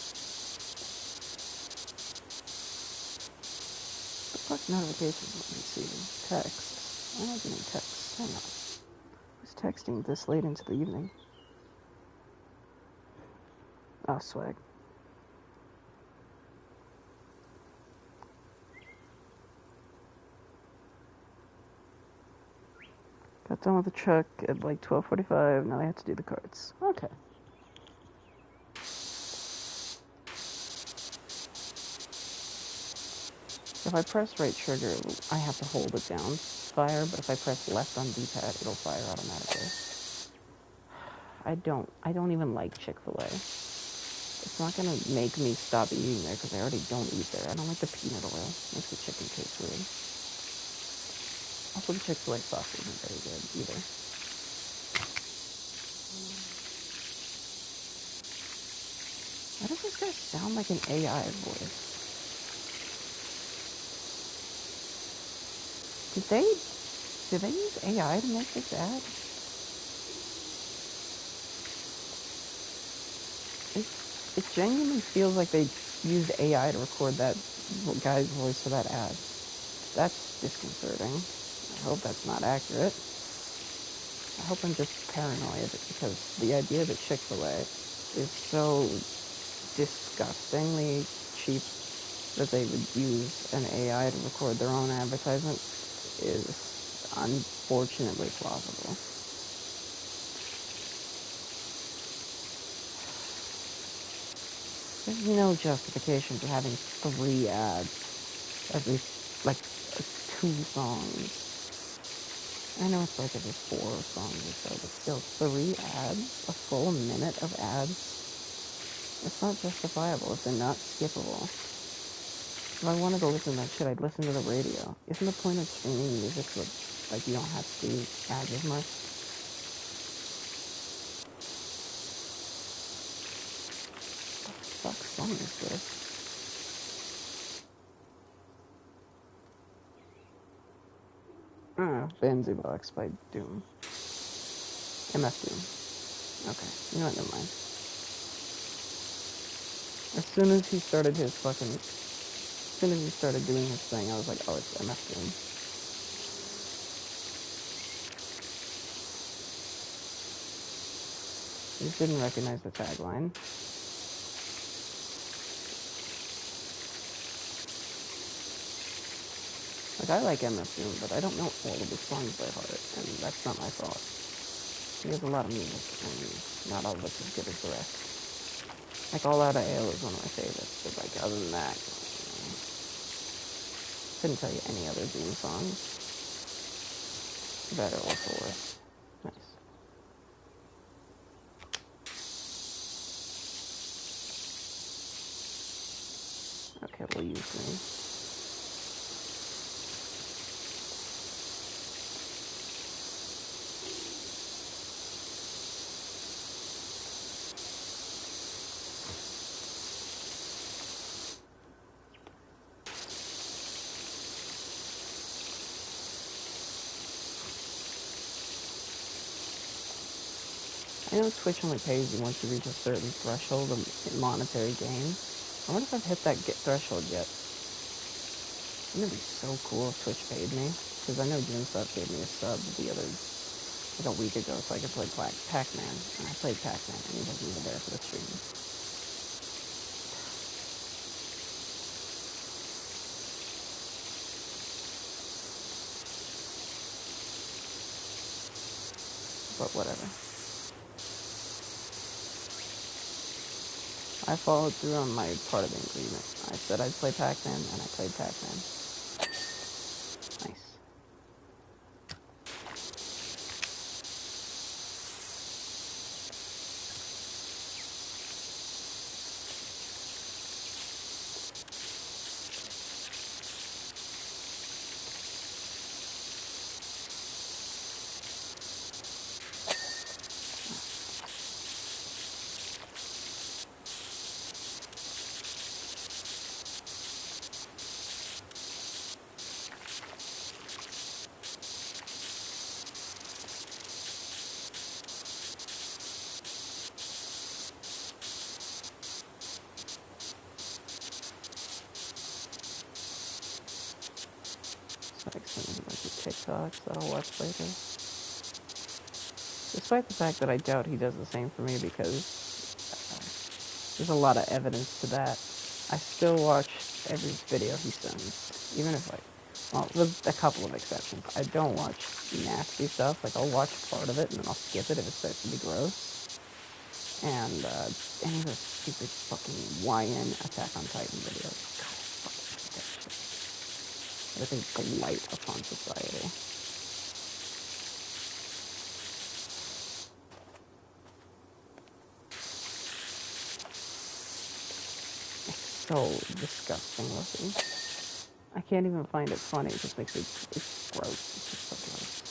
Speaker 1: Fuck notifications, let me see. Text. I'm not getting texts. Hang on. Who's texting this late into the evening? Oh, swag. Got done with the truck at like 12:45. Now I have to do the cards. Okay. If I press right trigger, I have to hold it down fire, but if I press left on D-pad, it'll fire automatically. I don't even like Chick-fil-A. It's not gonna make me stop eating there because I already don't eat there. I don't like the peanut oil. Makes the chicken taste weird. Also, the Chick-fil-A sauce isn't very good either. Why does this guy sound like an AI voice? Did they use AI to make this ad? It genuinely feels like they used AI to record that guy's voice for that ad. That's disconcerting. I hope that's not accurate. I hope I'm just paranoid because the idea that Chick-fil-A is so disgustingly cheap that they would use an AI to record their own advertisement is unfortunately plausible. There's no justification for having 3 ads every, like, 2 songs. I know it's like every 4 songs or so, but still, 3 ads? A full minute of ads? It's not justifiable. It's not skippable. If I wanted to listen to that shit, I'd listen to the radio. Isn't the point of streaming music so, like, you don't have to see ads as much? What the fuck song is this? Fancy Box by Doom. MF Doom. Okay, you know what, never mind. As soon as he started his fucking... As soon as he started doing his thing, I was like, oh, it's MF Doom. I just didn't recognize the tagline. Like, I like MF Doom, but I don't know all of his songs by heart, and that's not my fault. He has a lot of music, and not all of it's as good as the rest. Like, All Outta Ale is one of my favorites, but, like, other than that, couldn't tell you any other Doom songs. Better or for worse. Nice. Okay, we'll use me. I know Twitch only pays you once you reach a certain threshold of monetary gain. I wonder if I've hit that threshold yet. Wouldn't it be so cool if Twitch paid me? Because I know Jimstuff gave me a sub like a week ago, so I could play Pac-Man. And I played Pac-Man, and he wasn't even there for the stream. But whatever. I followed through on my part of the agreement. I said I'd play Pac-Man, and I played Pac-Man. Nice. Like some of the TikToks that I'll watch later. Despite the fact that I doubt he does the same for me because there's a lot of evidence to that. I still watch every video he sends, even if well, with a couple of exceptions. I don't watch nasty stuff. Like, I'll watch part of it and then I'll skip it if it starts to be gross. And any of those stupid fucking YN Attack on Titan videos. God, I fucking hate that shit. That is a blight upon society. so disgusting looking. I can't even find it funny. It just makes it, it's gross. It's just so gross.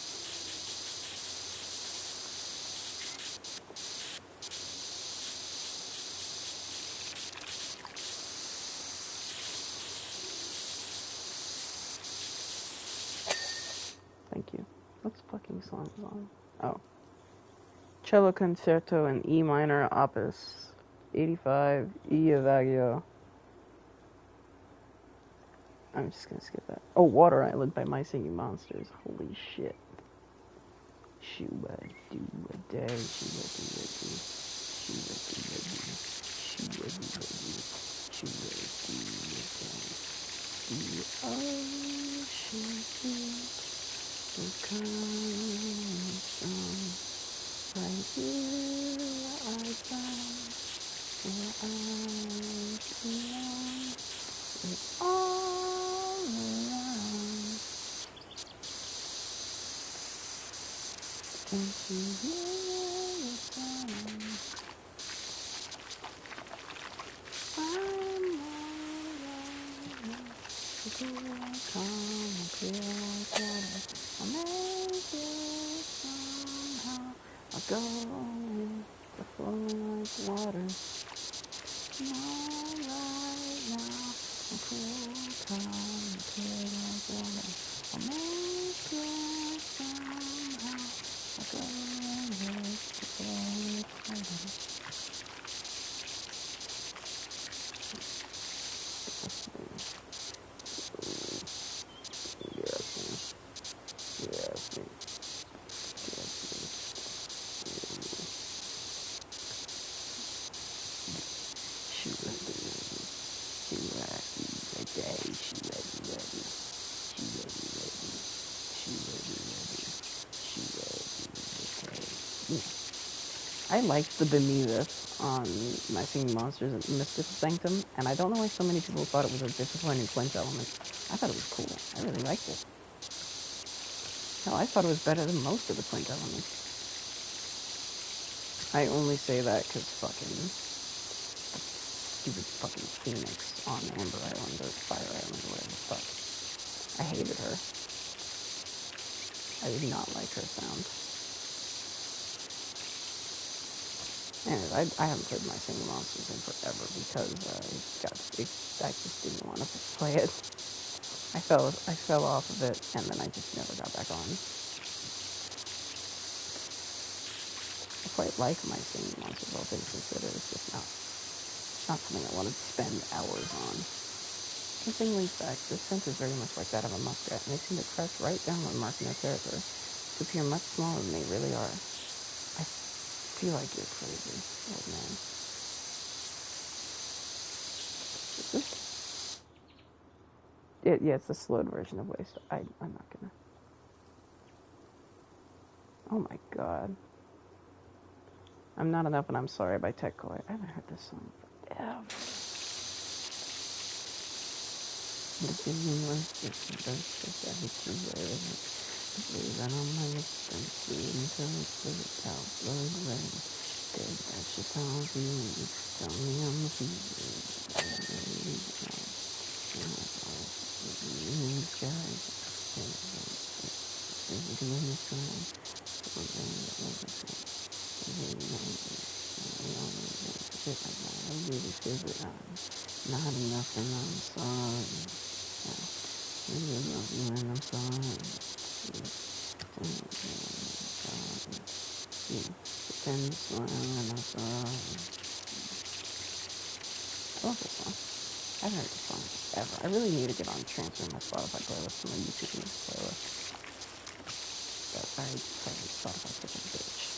Speaker 1: Thank you. What fucking song is on? Oh. Cello Concerto in E minor, Opus 85, E Adagio. I'm just gonna skip that. Oh, Water Island by My Singing Monsters. Holy shit. Shoo-a-doo-a-day, shoo-a-doo-a-doo, shoo-a-doo-a-doo, shoo-a-doo-a-doo, shoo-a-doo-a-day. The ocean beat will come from right here where I found, where I belong. It's all around. Can't you hear the sound? I'm alright. The cool calm and clear like water. I'll make it somehow. I'll go with the flow like water. I'm alright now. I'm cool, calm and clear like water. I'll make it somehow. I'll go with the flow like water. I liked the Beneath on My Singing Monsters and Mystical Sanctum, and I don't know why so many people thought it was a disappointing Quint element. I thought it was cool. I really liked it. Hell, I thought it was better than most of the Quint elements. I only say that because stupid fucking Phoenix on Amber Island or Fire Island or whatever the fuck. I hated her. I did not like her sound. Anyways, I haven't played My Singing Monsters in forever because I just didn't want to play it. I fell off of it and then I just never got back on. I quite like My Singing Monsters, all things considered. It's just not something I want to spend hours on. Something leads back. This scent is very much like that of a muskrat, and they seem to crouch right down when marking their territory, to appear much smaller than they really are. I feel like you're crazy, old man. Is this? Yeah, it's the slowed version of Waste. I'm not gonna. Oh my god. I'm Not Enough and I'm Sorry by Tech Koi. I haven't heard this song forever. The universe just that hits you where it hits. The blue that on my lips and sweet until it spills out blood red. Good, that shit tells you. Tell me I'm a fool. In the sky. Everything in the sky. I really feel it. Not enough and I'm sorry. I really love you and I'm sorry. Pretend to smile and I'm sorry. I love this song. I haven't heard this song ever. I really need to get on transferring my Spotify playlist to my YouTube playlist. But I fucking Spotify's such a bitch.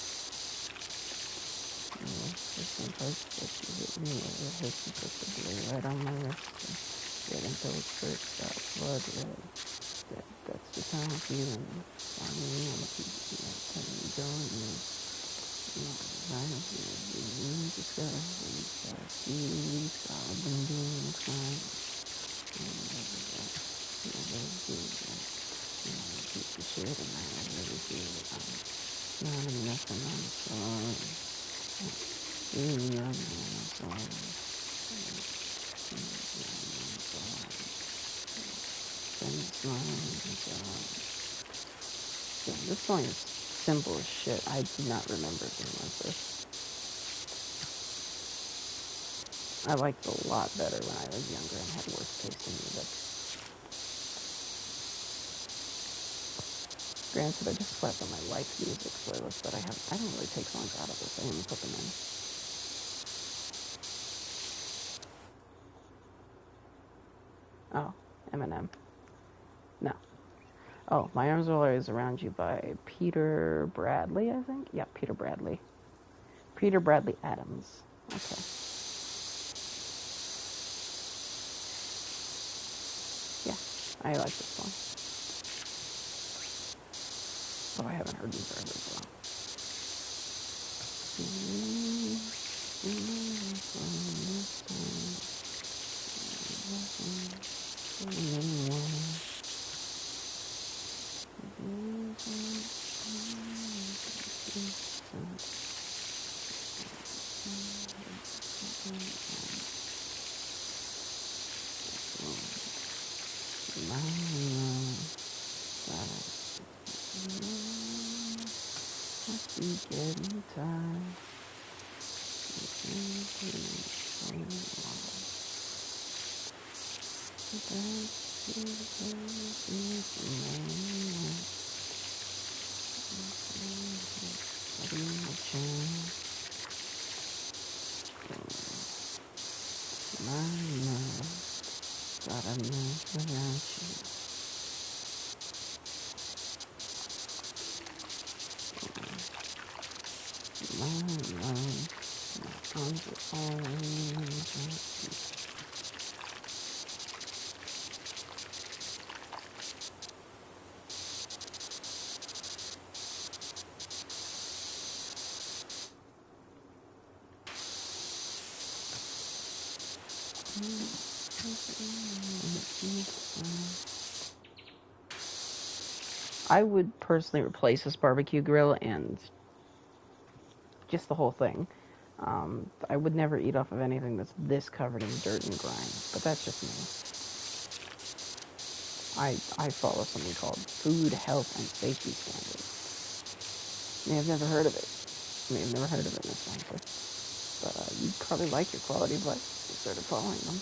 Speaker 1: There's some place that you hit me with. It hits me such a blue right on my wrist. Red until it spurts out blood red. That's the time I'm feeling. I really wanna keep telling me going in. Right here, in the sky, I've been doing this crime. Keep the shit and I really feel it. I'm not enough and I'm sorry. Really love you and I'm sorry. song is simple as shit. I do not remember it being like this. I liked it a lot better when I was younger and had worse taste in music. Granted, I just slept on my life music playlist, but I don't really take songs out of this. I only put them in. Oh, Eminem. No. Oh, My Arms Are Always Around You by Peter Bradley, I think? Yeah, Peter Bradley. Peter Bradley Adams. Okay. Yeah, I like this song. Oh, I haven't heard them forever as well. Getting tired. I would personally replace this barbecue grill and just the whole thing. I would never eat off of anything that's this covered in dirt and grime, but that's just me. I follow something called Food, Health, and Safety Standards. You may have never heard of it. You may have never heard of it, Miss Lanker. But you'd probably like your quality of life if you started following them.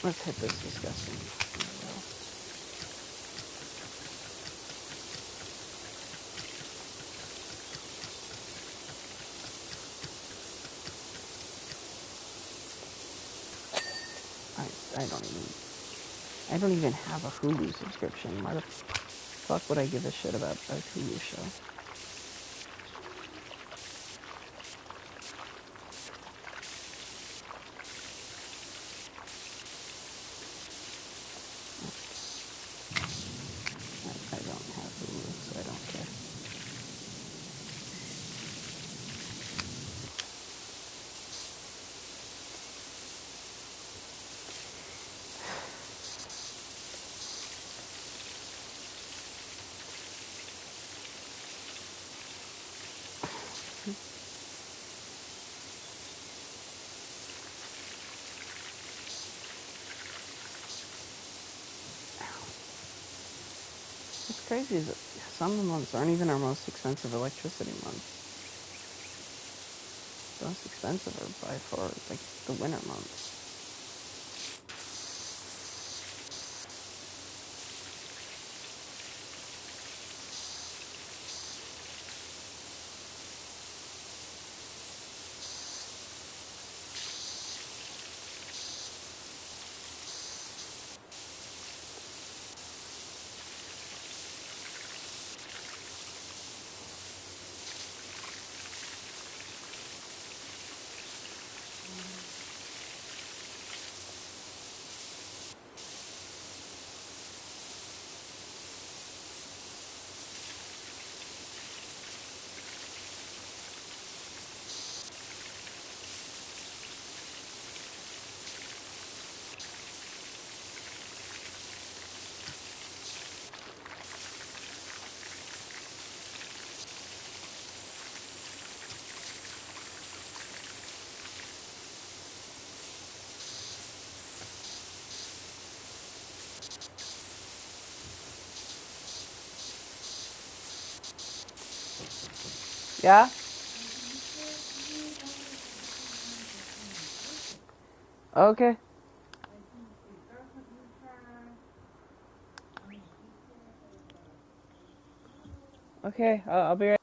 Speaker 1: Let's hit this disgusting. I don't even have a Hulu subscription. Why the fuck would I give a shit about a Hulu show? I don't have Hulu, so I don't care. What's crazy is that some of the months aren't even our most expensive electricity months. The most expensive are by far like the winter months. Yeah? Okay. Okay, I'll be right.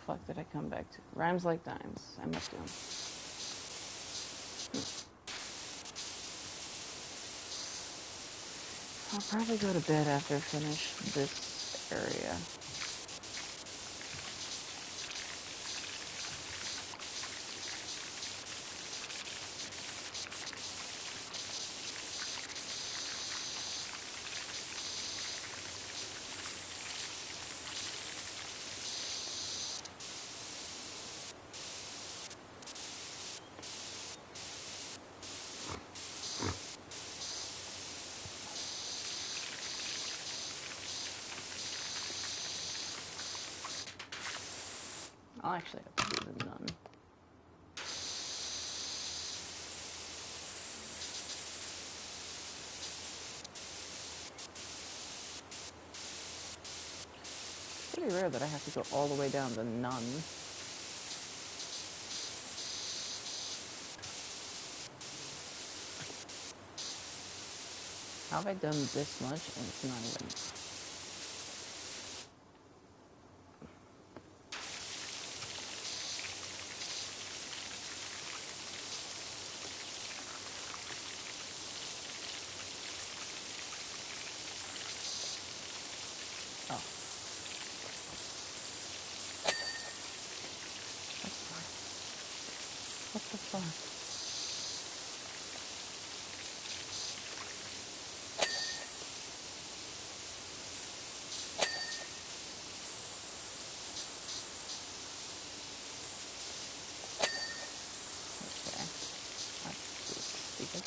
Speaker 1: fuck did I come back to? Rhymes like dimes. I must do them. I'll probably go to bed after I finish this area. I'll actually have to do the nun. It's pretty rare that I have to go all the way down the nun. How have I done this much and it's not even... Oh. What the fuck? Okay. That's stupid.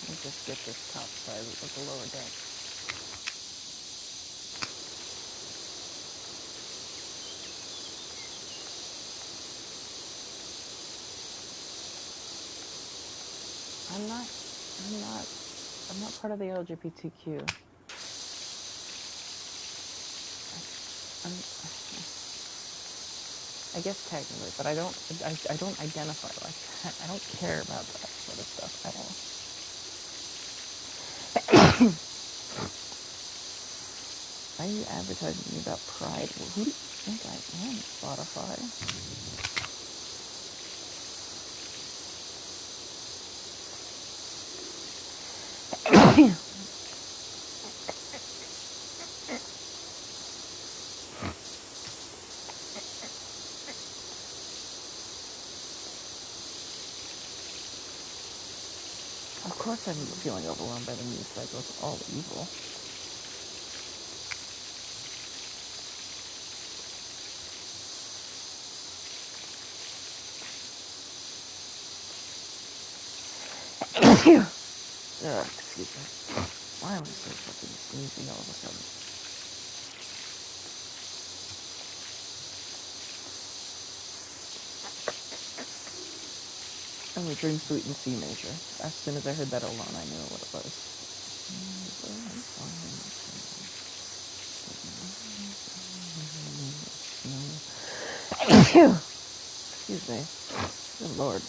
Speaker 1: Let me just get this top side of the lower deck. I'm not part of the LGBTQ. I guess technically, but I don't identify like that. I don't care about that sort of stuff at all. Why are you advertising me about pride? Well, who do you think I am, Spotify? Of course I'm feeling overwhelmed by the news cycle. It's all evil. Excuse me. Why am I so fucking sneezy all of a sudden? Oh, a Dream Suite in C major. As soon as I heard that alone, I knew what it was. Excuse me. Good Lord.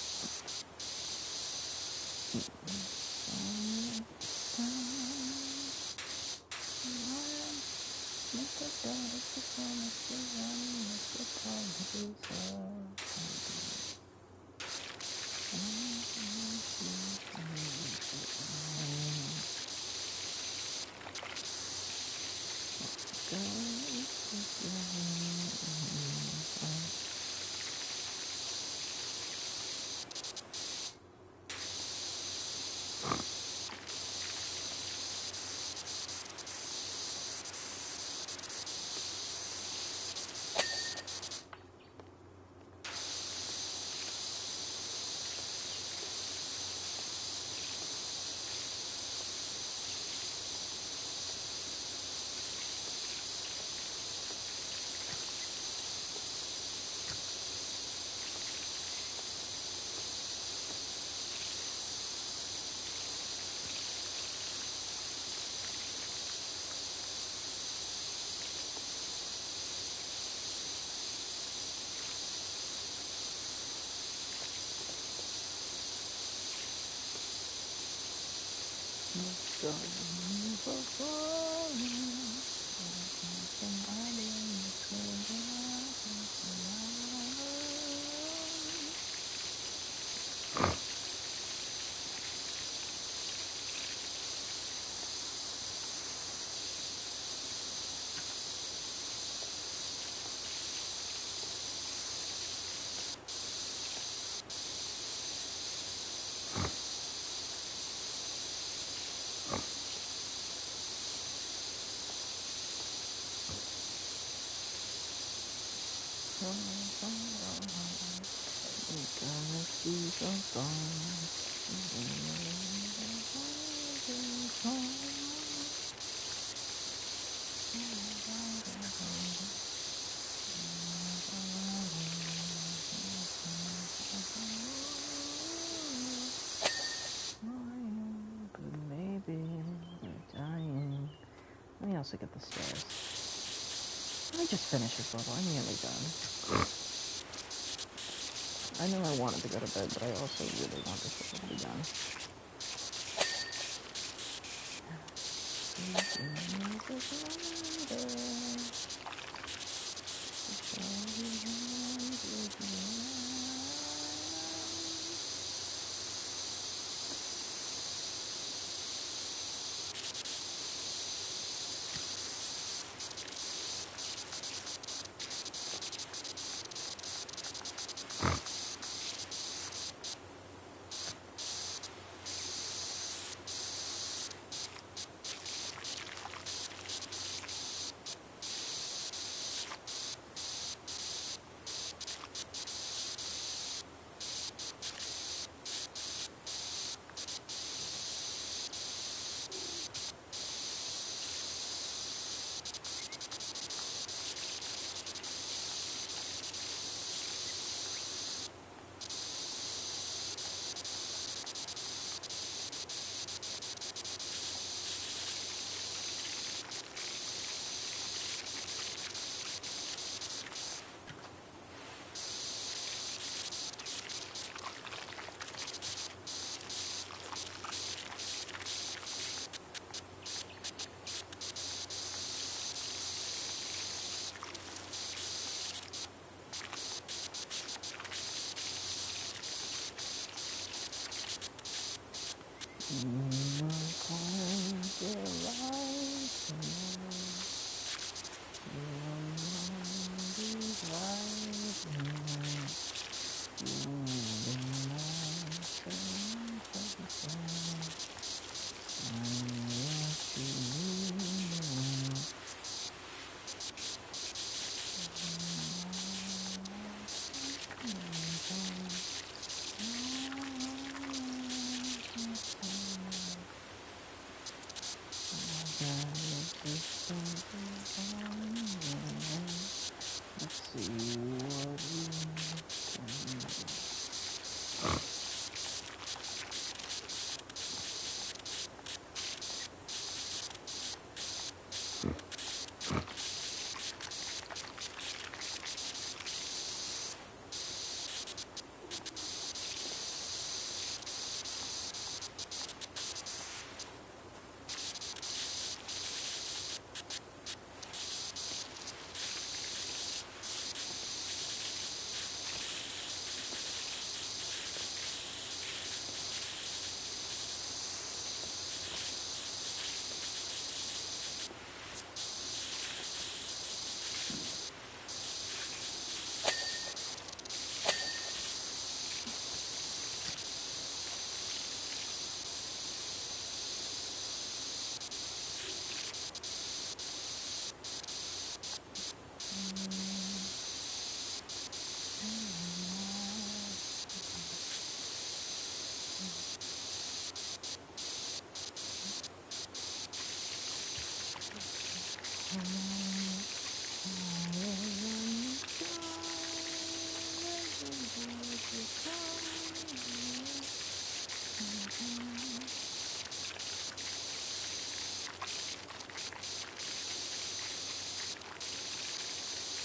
Speaker 1: Let me also get the stairs. Let me just finish this level. I'm nearly done. I know I wanted to go to bed, but I also really want this level to be done.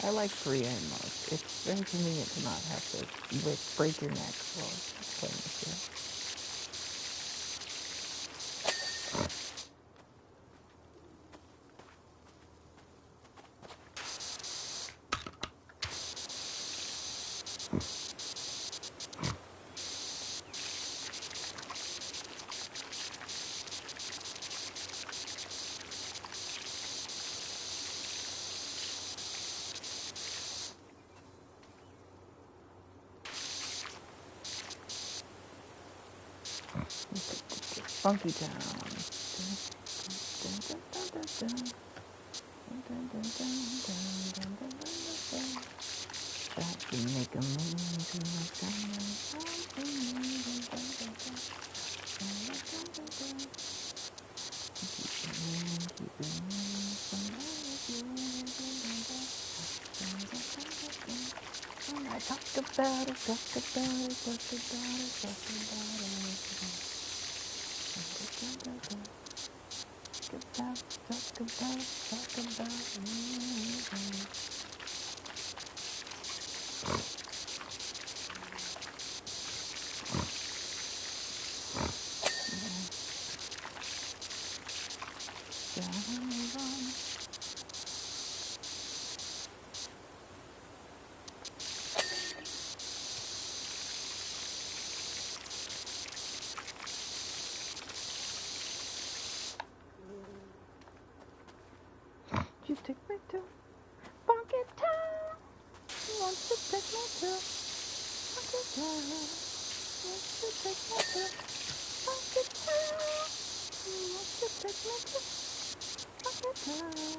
Speaker 1: I like free aim mode. It's very convenient to not have to break your neck while playing this game. Funky Town. Try to make a move to talk about it, talk about it, talk about it, talk about it. You take me to Funky Town. You want to take me to Funky Town. You want to take me to Funky Town. You want to take me to Funky Town.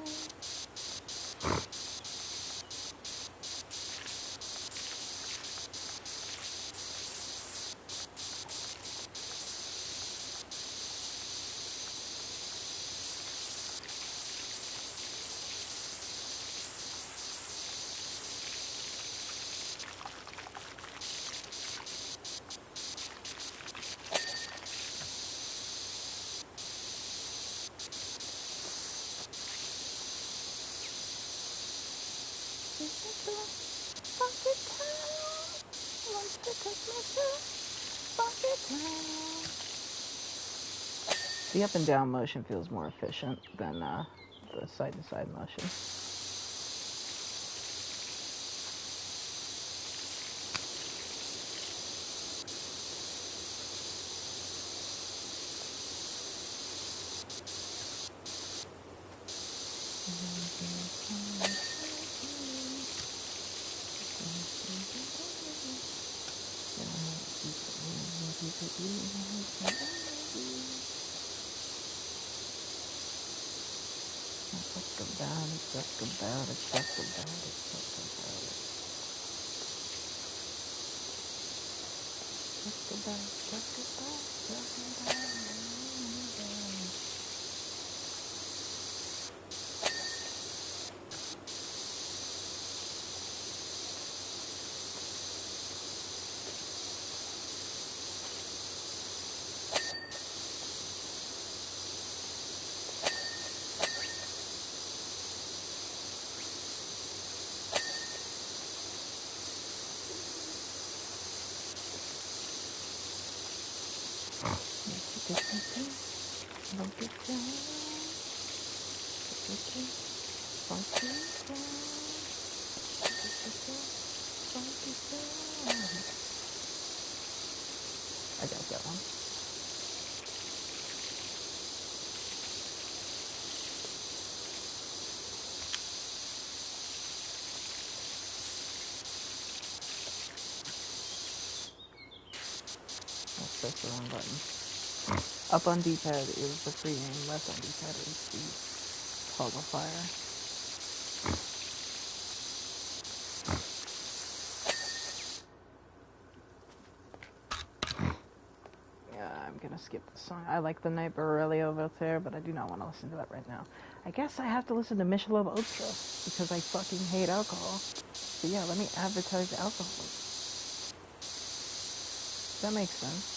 Speaker 1: The up and down motion feels more efficient than the side to side motion. Talk about it. I got that one. That's the wrong button. Up on D-pad is the free aim, left on D-pad is the toggle fire. I'm gonna skip the song. I like the Night Borrelio over there, but I do not want to listen to that right now. I guess I have to listen to Michelob Ultra because I fucking hate alcohol. So yeah, let me advertise alcohol. That makes sense.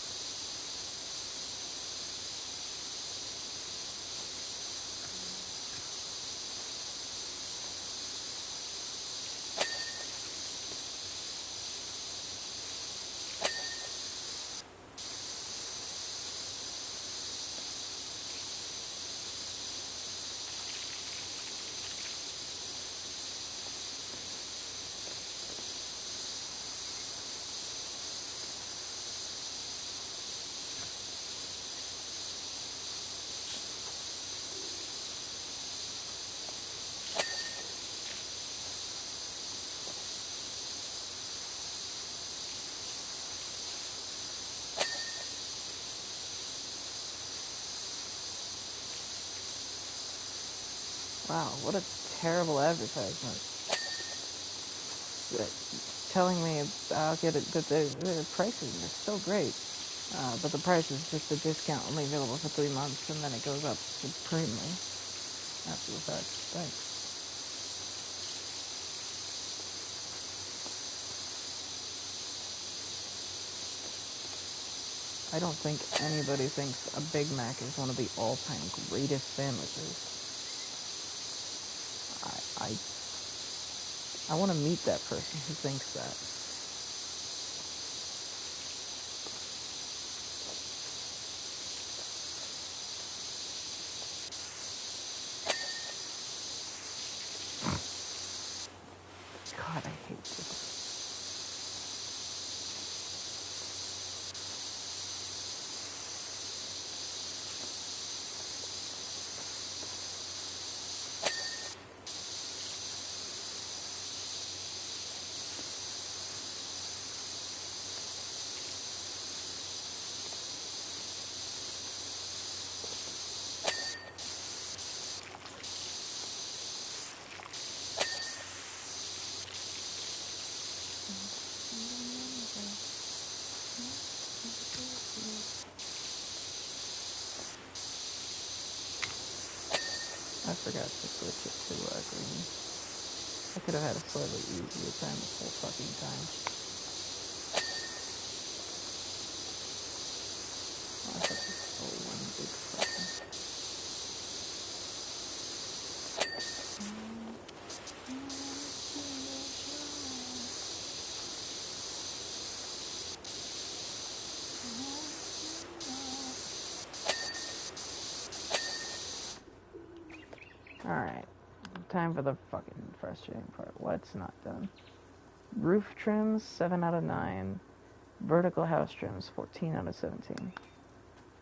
Speaker 1: Wow, what a terrible advertisement. Telling me I'll get it, that the prices are still great, but the price is just a discount only available for 3 months, and then it goes up supremely after the fact. Thanks. I don't think anybody thinks a Big Mac is one of the all-time greatest sandwiches. I want to meet that person who thinks that. God, I hate this. I forgot to switch it to green. I could have had a slightly easier time this whole fucking time. Oh, I thought this was all one big fucking... Alright, time for the fucking frustrating part. What's not done? Roof trims, 7 out of 9. Vertical house trims, 14 out of 17.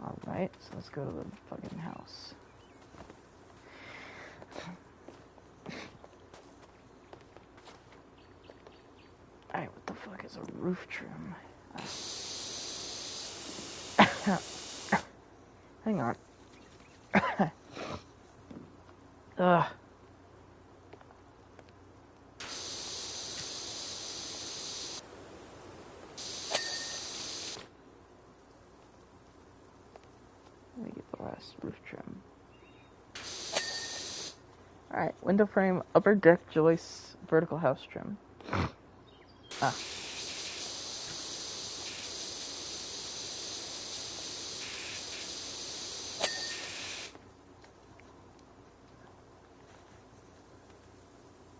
Speaker 1: Alright, so let's go to the fucking house. Alright, what the fuck is a roof trim? Hang on. Ugh. Let me get the last roof trim. Alright, window frame, upper deck joists, vertical house trim. Ah.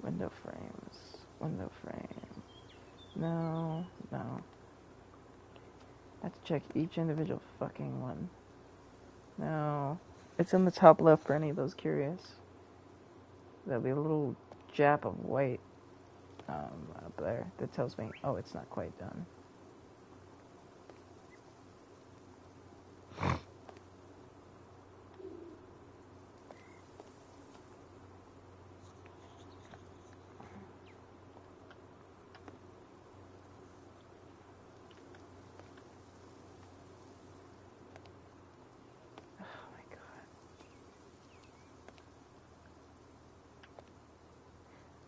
Speaker 1: Window frames. Window frame. No. I have to check each individual fucking one. No. It's in the top left for any of those curious. There'll be a little jab of white up there that tells me, oh, it's not quite done.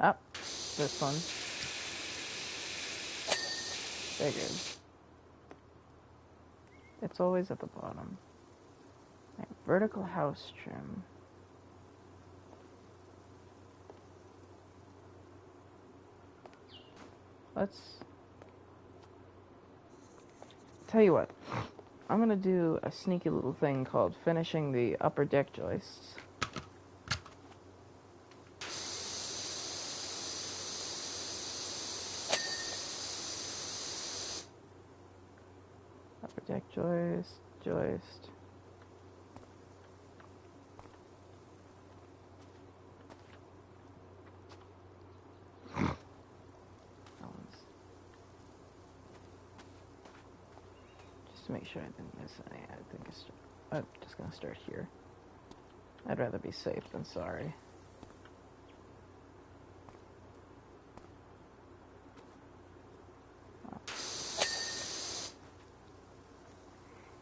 Speaker 1: Up. This one. Figured. It's always at the bottom. Right, vertical house trim. Let's... Tell you what. I'm gonna do a sneaky little thing called finishing the upper deck joists. Upper deck joist. Just to make sure I didn't miss any, I'm just gonna start here. I'd rather be safe than sorry.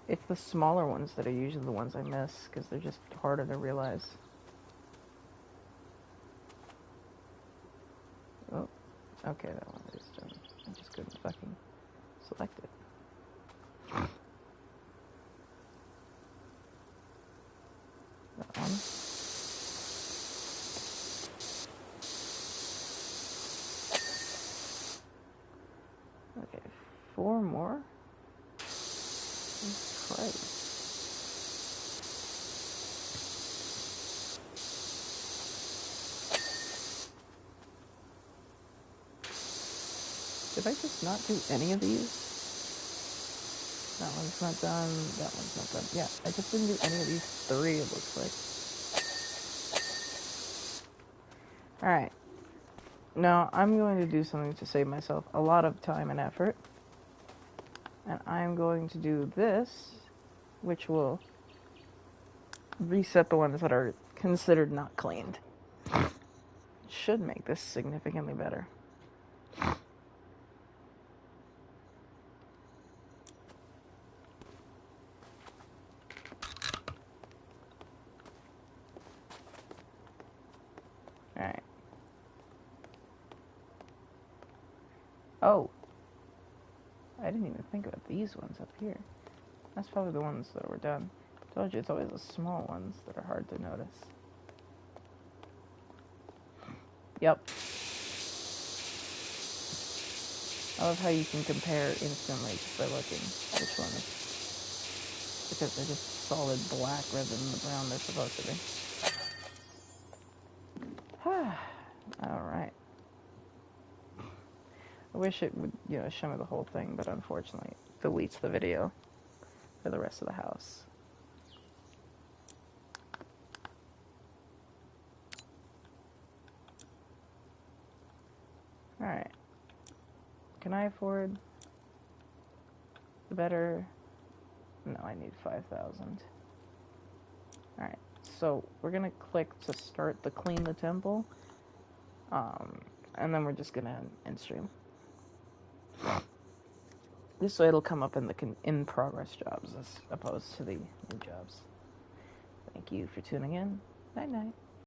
Speaker 1: It's the smaller ones that are usually the ones I miss, because they're just harder to realize. Okay, that one is done. I just couldn't fucking select it. That one. Okay, 4 more? Jesus Christ. Did I just not do any of these? That one's not done. That one's not done. Yeah, I just didn't do any of these 3, it looks like. Alright. Now, I'm going to do something to save myself a lot of time and effort. And I'm going to do this, which will reset the ones that are considered not cleaned. Should make this significantly better. Alright. Oh. I didn't even think about these ones up here. That's probably the ones that were done. I told you it's always the small ones that are hard to notice. Yep. I love how you can compare instantly just by looking which one is. Because they're just solid black rather than the brown they're supposed to be. Alright. I wish it would, show me the whole thing, but unfortunately it deletes the video for the rest of the house. Alright. Can I afford the better? No, I need 5,000. Alright, so we're gonna click to start the clean the temple. And then we're just gonna end stream. This way it'll come up in the in progress jobs as opposed to the new jobs. Thank you for tuning in. Night night.